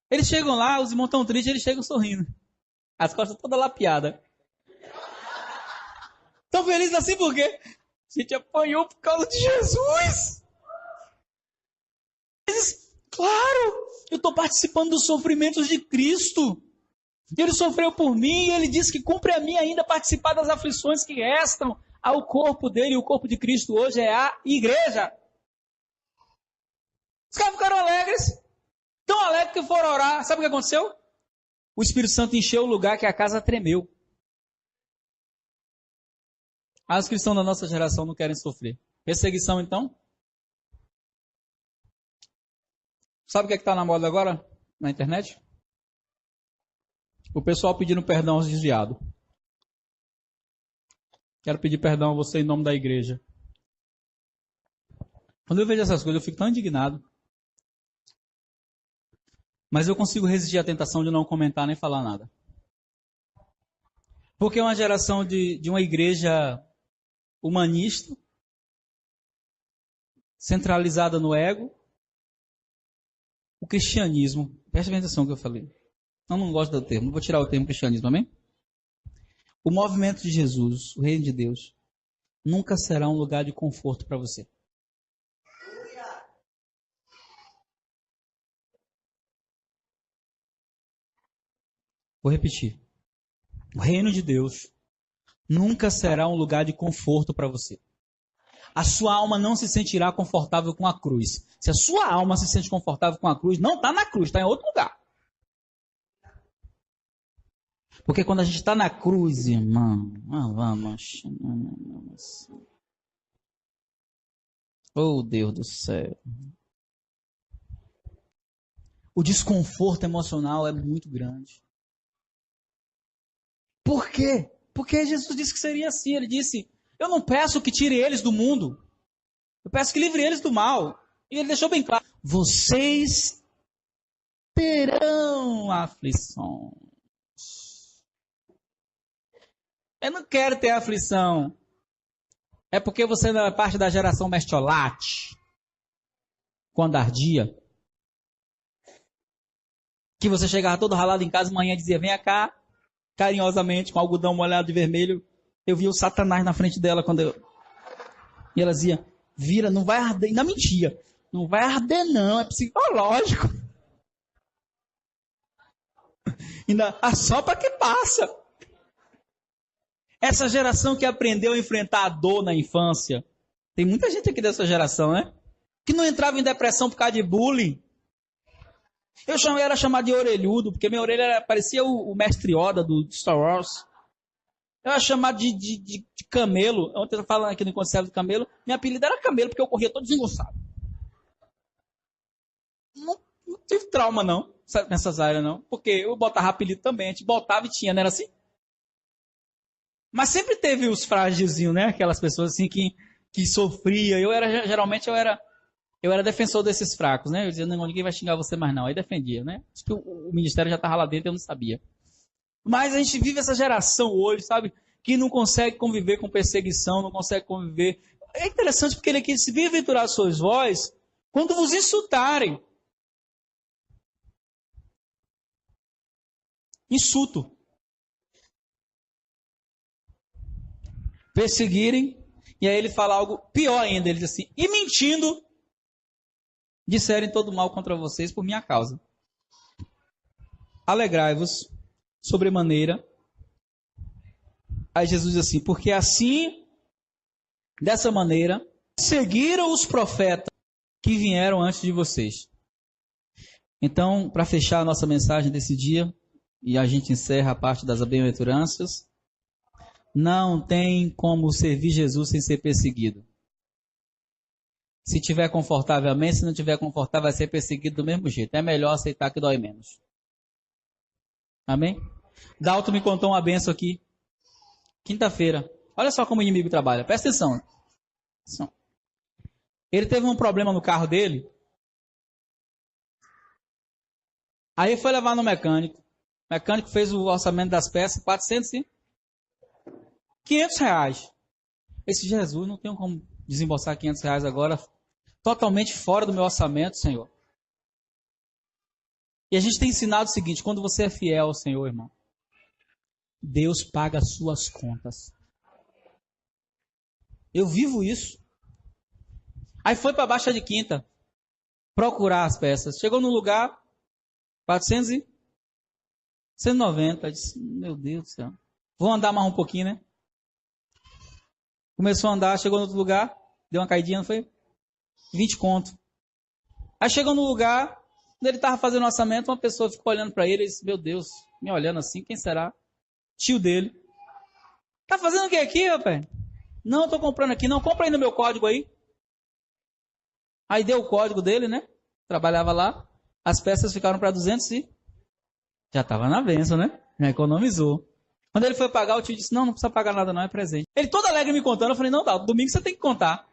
Eles chegam lá, os irmãos estão tristes, eles chegam sorrindo. As costas todas lapiadas. Estão felizes assim por quê? A gente apanhou por causa de Jesus. Claro, eu estou participando dos sofrimentos de Cristo. Ele sofreu por mim e ele disse que cumpre a mim ainda participar das aflições que restam ao corpo dele. E o corpo de Cristo hoje é a igreja. Os caras ficaram alegres. Tão alegres que foram orar. Sabe o que aconteceu? O Espírito Santo encheu o lugar que a casa tremeu. Os cristãos da nossa geração não querem sofrer. Perseguição, então? Sabe o que está na moda agora? Na internet? O pessoal pedindo perdão aos desviados. Quero pedir perdão a você em nome da igreja. Quando eu vejo essas coisas, eu fico tão indignado. Mas eu consigo resistir à tentação de não comentar nem falar nada. Porque é uma geração de uma igreja humanista, centralizada no ego. O cristianismo, preste atenção no que eu falei. Eu não gosto do termo, não vou tirar o termo cristianismo, amém? O movimento de Jesus, o reino de Deus, nunca será um lugar de conforto para você. Vou repetir. O reino de Deus nunca será um lugar de conforto para você. A sua alma não se sentirá confortável com a cruz. Se a sua alma se sente confortável com a cruz, não está na cruz, está em outro lugar. Porque quando a gente está na cruz, irmão, vamos. Oh, Deus do céu. O desconforto emocional é muito grande. Por quê? Porque Jesus disse que seria assim. Ele disse, eu não peço que tire eles do mundo. Eu peço que livre eles do mal. E ele deixou bem claro. Vocês terão aflições. Eu não quero ter aflição. É porque você não é parte da geração mestiolate. Quando ardia. Que você chegava todo ralado em casa, manhã dizia, venha cá. Carinhosamente, com algodão molhado de vermelho. Eu via o Satanás na frente dela quando eu... E ela dizia, vira, não vai arder. Ainda mentia. Não vai arder não, é psicológico. Ainda assopra que passa. Essa geração que aprendeu a enfrentar a dor na infância. Tem muita gente aqui dessa geração, né? Que não entrava em depressão por causa de bullying. Eu era chamado de orelhudo, porque minha orelha parecia o mestre Yoda do Star Wars. Eu era chamado de camelo. Ontem eu estava falando aqui no conselho do camelo. Minha apelido era camelo, porque eu corria todo desengonçado. Não tive trauma, não, nessas áreas, não. Porque eu botava apelido também. A gente botava e tinha, não era assim? Mas sempre teve os frágilzinhos, né? Aquelas pessoas assim que sofria. Geralmente eu era defensor desses fracos, né? Eu dizia, não, ninguém vai xingar você mais não. Aí defendia, né? Acho que o ministério já estava lá dentro e eu não sabia. Mas a gente vive essa geração hoje, sabe? Que não consegue conviver com perseguição, não consegue conviver. É interessante porque ele aqui se bem-aventurar sois vós quando vos insultarem. Insulto. Perseguirem. E aí ele fala algo pior ainda. Ele diz assim, e mentindo, disserem todo mal contra vocês por minha causa. Alegrai-vos sobremaneira. Aí Jesus diz assim, porque assim, dessa maneira, seguiram os profetas que vieram antes de vocês. Então, para fechar a nossa mensagem desse dia, e a gente encerra a parte das bem-aventuranças, não tem como servir Jesus sem ser perseguido. Se tiver confortável, amém. Se não tiver confortável, vai ser perseguido do mesmo jeito. É melhor aceitar que dói menos. Amém? Dalton me contou uma benção aqui. Quinta-feira. Olha só como o inimigo trabalha. Presta atenção. Ele teve um problema no carro dele. Aí foi levar no mecânico. O mecânico fez o orçamento das peças, 500 reais. Esse Jesus, não tenho como desembolsar 500 reais agora. Totalmente fora do meu orçamento, Senhor. E a gente tem ensinado o seguinte, quando você é fiel ao Senhor, irmão, Deus paga as suas contas. Eu vivo isso. Aí foi para a Baixa de Quinta procurar as peças. Chegou no lugar, 190. Disse, meu Deus do céu. Vou andar mais um pouquinho, né? Começou a andar, chegou no outro lugar, deu uma caidinha, não foi? 20 conto. Aí chegou no lugar, quando ele estava fazendo o orçamento, uma pessoa ficou olhando para ele e disse, meu Deus, me olhando assim, quem será? Tio dele. Tá fazendo o que aqui, rapaz? Não, tô comprando aqui. Não, compra aí no meu código aí. Aí deu o código dele, né? Trabalhava lá. As peças ficaram para 200 e já estava na benção, né? Já economizou. Quando ele foi pagar, o tio disse, não precisa pagar nada não, é presente. Ele todo alegre me contando, eu falei, não, dá, domingo você tem que contar.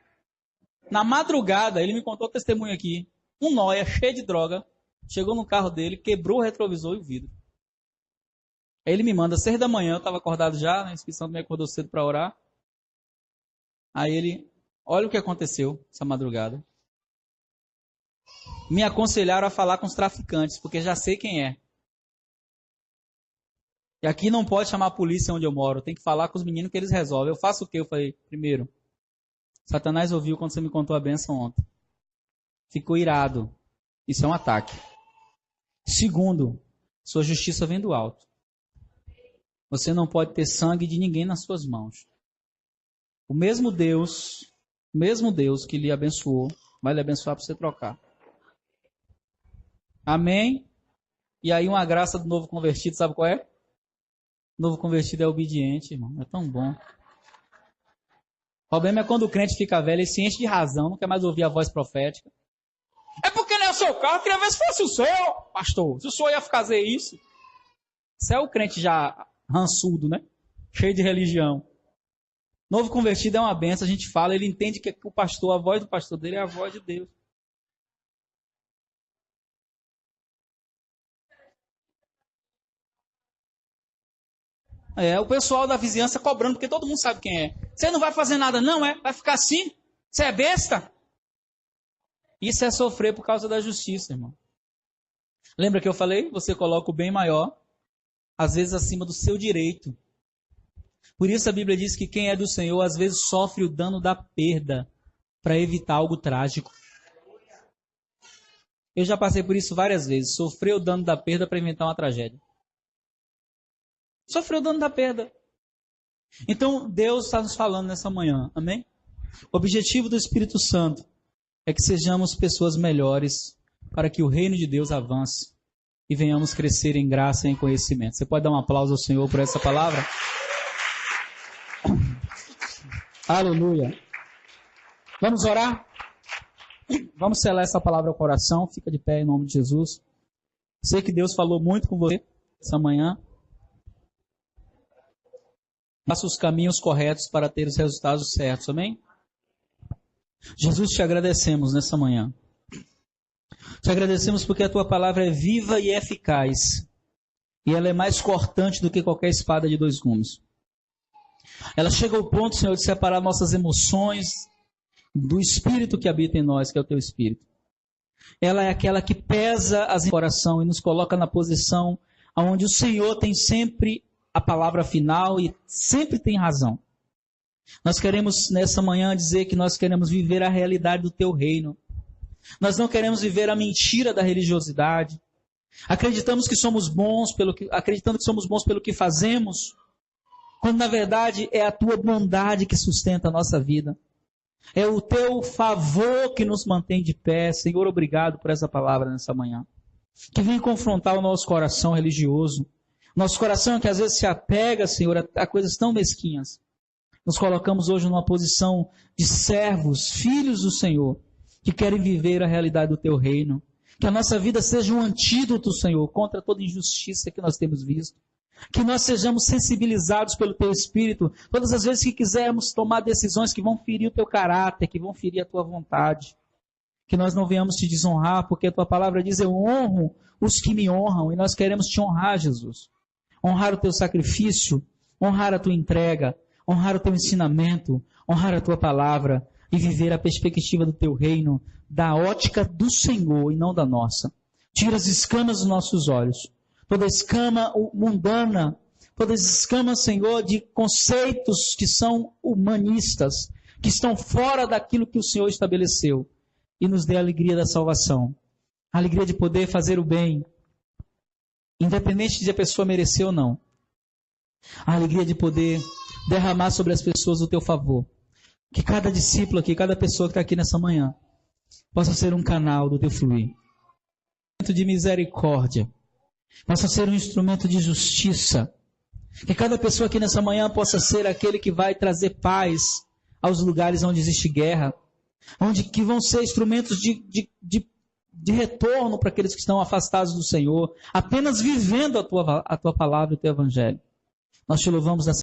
Na madrugada, ele me contou o testemunho aqui. Um nóia, cheio de droga, chegou no carro dele, quebrou o retrovisor e o vidro. Aí ele me manda, 6 da manhã, eu estava acordado já, na inscrição me acordou cedo para orar. Aí ele, olha o que aconteceu essa madrugada. Me aconselharam a falar com os traficantes, porque já sei quem é. E aqui não pode chamar a polícia onde eu moro, tem que falar com os meninos que eles resolvem. Eu faço o quê? Eu falei, primeiro, Satanás ouviu quando você me contou a bênção ontem. Ficou irado. Isso é um ataque. Segundo, sua justiça vem do alto. Você não pode ter sangue de ninguém nas suas mãos. O mesmo Deus que lhe abençoou, vai lhe abençoar para você trocar. Amém? E aí uma graça do novo convertido, sabe qual é? O novo convertido é obediente, irmão. É tão bom. O problema é quando o crente fica velho, ele se enche de razão, não quer mais ouvir a voz profética. É porque não é o seu carro, eu queria ver se fosse o seu, pastor. Se o senhor ia fazer isso. Isso é o crente já rançudo, né? Cheio de religião. Novo convertido é uma benção, a gente fala, ele entende que o pastor, a voz do pastor dele é a voz de Deus. O pessoal da vizinhança cobrando, porque todo mundo sabe quem é. Você não vai fazer nada não, é? Vai ficar assim? Você é besta? Isso é sofrer por causa da justiça, irmão. Lembra que eu falei? Você coloca o bem maior, às vezes acima do seu direito. Por isso a Bíblia diz que quem é do Senhor, às vezes sofre o dano da perda para evitar algo trágico. Eu já passei por isso várias vezes. Sofrer o dano da perda para inventar uma tragédia. Sofreu o dano da perda. Então, Deus está nos falando nessa manhã, amém? O objetivo do Espírito Santo é que sejamos pessoas melhores para que o reino de Deus avance e venhamos crescer em graça e em conhecimento. Você pode dar um aplauso ao Senhor por essa palavra? Aleluia. Vamos orar? Vamos selar essa palavra ao coração. Fica de pé em nome de Jesus. Sei que Deus falou muito com você essa manhã. Faça os caminhos corretos para ter os resultados certos, amém? Jesus, te agradecemos nessa manhã. Te agradecemos porque a tua palavra é viva e eficaz. E ela é mais cortante do que qualquer espada de dois gumes. Ela chega ao ponto, Senhor, de separar nossas emoções do Espírito que habita em nós, que é o teu Espírito. Ela é aquela que pesa as coração e nos coloca na posição onde o Senhor tem sempre a palavra final e sempre tem razão. Nós queremos nessa manhã dizer que nós queremos viver a realidade do teu reino. Nós não queremos viver a mentira da religiosidade. Acreditando que somos bons pelo que fazemos, quando na verdade é a tua bondade que sustenta a nossa vida. É o teu favor que nos mantém de pé. Senhor, obrigado por essa palavra nessa manhã. Que vem confrontar o nosso coração religioso. Nosso coração que às vezes se apega, Senhor, a coisas tão mesquinhas. Nos colocamos hoje numa posição de servos, filhos do Senhor, que querem viver a realidade do teu reino. Que a nossa vida seja um antídoto, Senhor, contra toda injustiça que nós temos visto. Que nós sejamos sensibilizados pelo teu Espírito, todas as vezes que quisermos tomar decisões que vão ferir o teu caráter, que vão ferir a tua vontade. Que nós não venhamos te desonrar, porque a tua palavra diz, eu honro os que me honram, e nós queremos te honrar, Jesus. Honrar o teu sacrifício, honrar a tua entrega, honrar o teu ensinamento, honrar a tua palavra e viver a perspectiva do teu reino, da ótica do Senhor e não da nossa. Tira as escamas dos nossos olhos, toda escama mundana, todas as escamas, Senhor, de conceitos que são humanistas, que estão fora daquilo que o Senhor estabeleceu, e nos dê a alegria da salvação, a alegria de poder fazer o bem, independente de a pessoa merecer ou não. A alegria de poder derramar sobre as pessoas o teu favor. Que cada discípulo aqui, cada pessoa que está aqui nessa manhã, possa ser um canal do teu fluir. Um instrumento de misericórdia. Possa ser um instrumento de justiça. Que cada pessoa aqui nessa manhã possa ser aquele que vai trazer paz aos lugares onde existe guerra. Onde que vão ser instrumentos de retorno para aqueles que estão afastados do Senhor, apenas vivendo a tua palavra e o teu evangelho. Nós te louvamos nessa